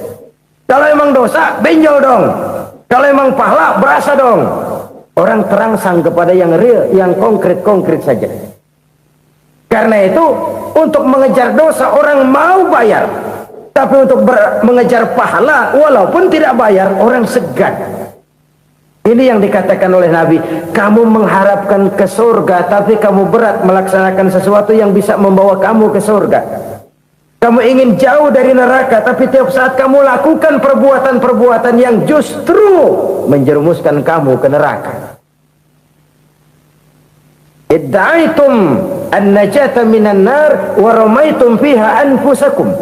Kalau memang dosa, benjol dong. Kalau memang pahala, berasa dong. Orang terangsang kepada yang real, yang konkret-konkret saja. Karena itu, untuk mengejar dosa, orang mau bayar. Tapi untuk mengejar pahala, walaupun tidak bayar, orang segan. Ini yang dikatakan oleh Nabi, kamu mengharapkan ke surga tapi kamu berat melaksanakan sesuatu yang bisa membawa kamu ke surga. Kamu ingin jauh dari neraka, tapi tiap saat kamu lakukan perbuatan-perbuatan yang justru menjerumuskan kamu ke neraka. Idda'aitum an-najata minan nar wa ramaitum fiha anfusakum.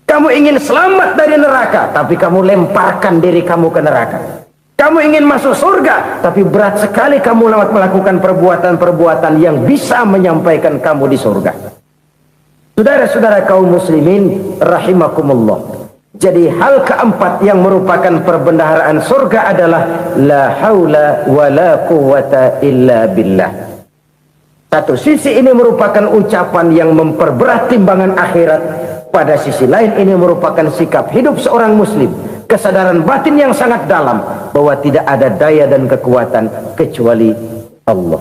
Kamu ingin selamat dari neraka, tapi kamu lemparkan diri kamu ke neraka. Kamu ingin masuk surga, tapi berat sekali kamu melakukan perbuatan-perbuatan yang bisa menyampaikan kamu di surga. Saudara-saudara kaum muslimin rahimakumullah. Jadi hal keempat yang merupakan perbendaharaan surga adalah la haula wa la quwwata illa billah. Satu sisi ini merupakan ucapan yang memperberat timbangan akhirat. Pada sisi lain ini merupakan sikap hidup seorang muslim. Kesadaran batin yang sangat dalam bahwa tidak ada daya dan kekuatan kecuali Allah.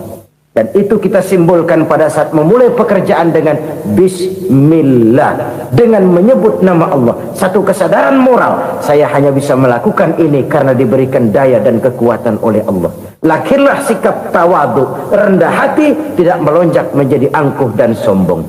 Dan itu kita simbolkan pada saat memulai pekerjaan dengan Bismillah, dengan menyebut nama Allah. Satu kesadaran moral, saya hanya bisa melakukan ini karena diberikan daya dan kekuatan oleh Allah. Lahirlah sikap tawadu, rendah hati, tidak melonjak menjadi angkuh dan sombong.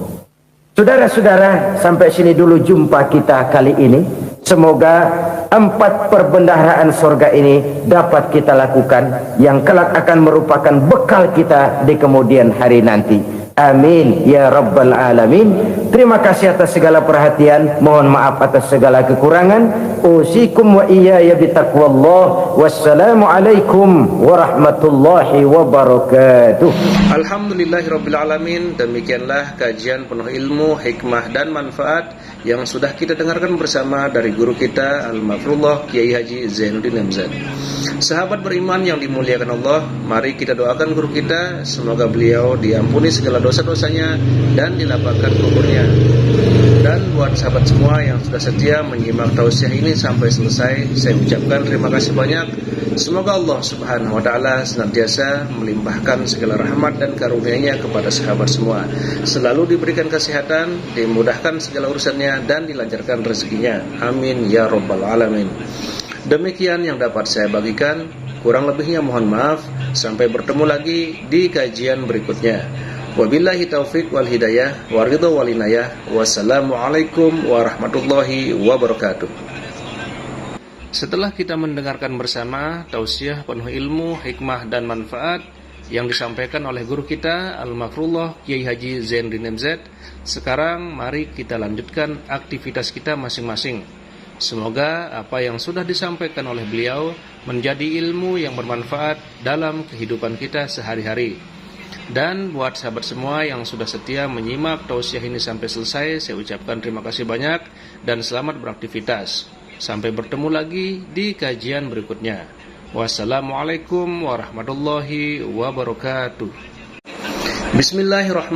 Saudara-saudara, sampai sini dulu jumpa kita kali ini. Semoga 4 perbendaharaan surga ini dapat kita lakukan, yang kelak akan merupakan bekal kita di kemudian hari nanti. Amin ya rabbal alamin. Terima kasih atas segala perhatian, mohon maaf atas segala kekurangan. Usikum wa iyaya bitaqwallah. Wassalamualaikum warahmatullahi wabarakatuh. Alhamdulillahirabbil alamin. Demikianlah kajian penuh ilmu, hikmah dan manfaat yang sudah kita dengarkan bersama dari guru kita Al-Mafrullah Kiai Haji Zainuddin MZ. Sahabat beriman yang dimuliakan Allah, mari kita doakan guru kita, semoga beliau diampuni segala dosa-dosanya dan dilapangkan kuburnya. Dan buat sahabat semua yang sudah setia menyimak tausiah ini sampai selesai, saya ucapkan terima kasih banyak. Semoga Allah Subhanahu wa taala senantiasa melimpahkan segala rahmat dan karunia-Nya kepada sahabat semua. Selalu diberikan kesehatan, dimudahkan segala urusannya dan dilancarkan rezekinya. Amin ya rabbal alamin. Demikian yang dapat saya bagikan, kurang lebihnya mohon maaf. Sampai bertemu lagi di kajian berikutnya. Wabillahi taufiq wal hidayah wa ridha wal inayah. Wassalamualaikum warahmatullahi wabarakatuh. Setelah kita mendengarkan bersama tausiah penuh ilmu, hikmah dan manfaat yang disampaikan oleh guru kita Al-Mafrullah Kiai Haji Zainuddin MZ, sekarang mari kita lanjutkan aktivitas kita masing-masing. Semoga apa yang sudah disampaikan oleh beliau menjadi ilmu yang bermanfaat dalam kehidupan kita sehari-hari. Dan buat sahabat semua yang sudah setia menyimak tausiah ini sampai selesai, saya ucapkan terima kasih banyak dan selamat beraktivitas. Sampai bertemu lagi di kajian berikutnya. Wassalamualaikum warahmatullahi wabarakatuh. Bismillahirrahmanirrahim.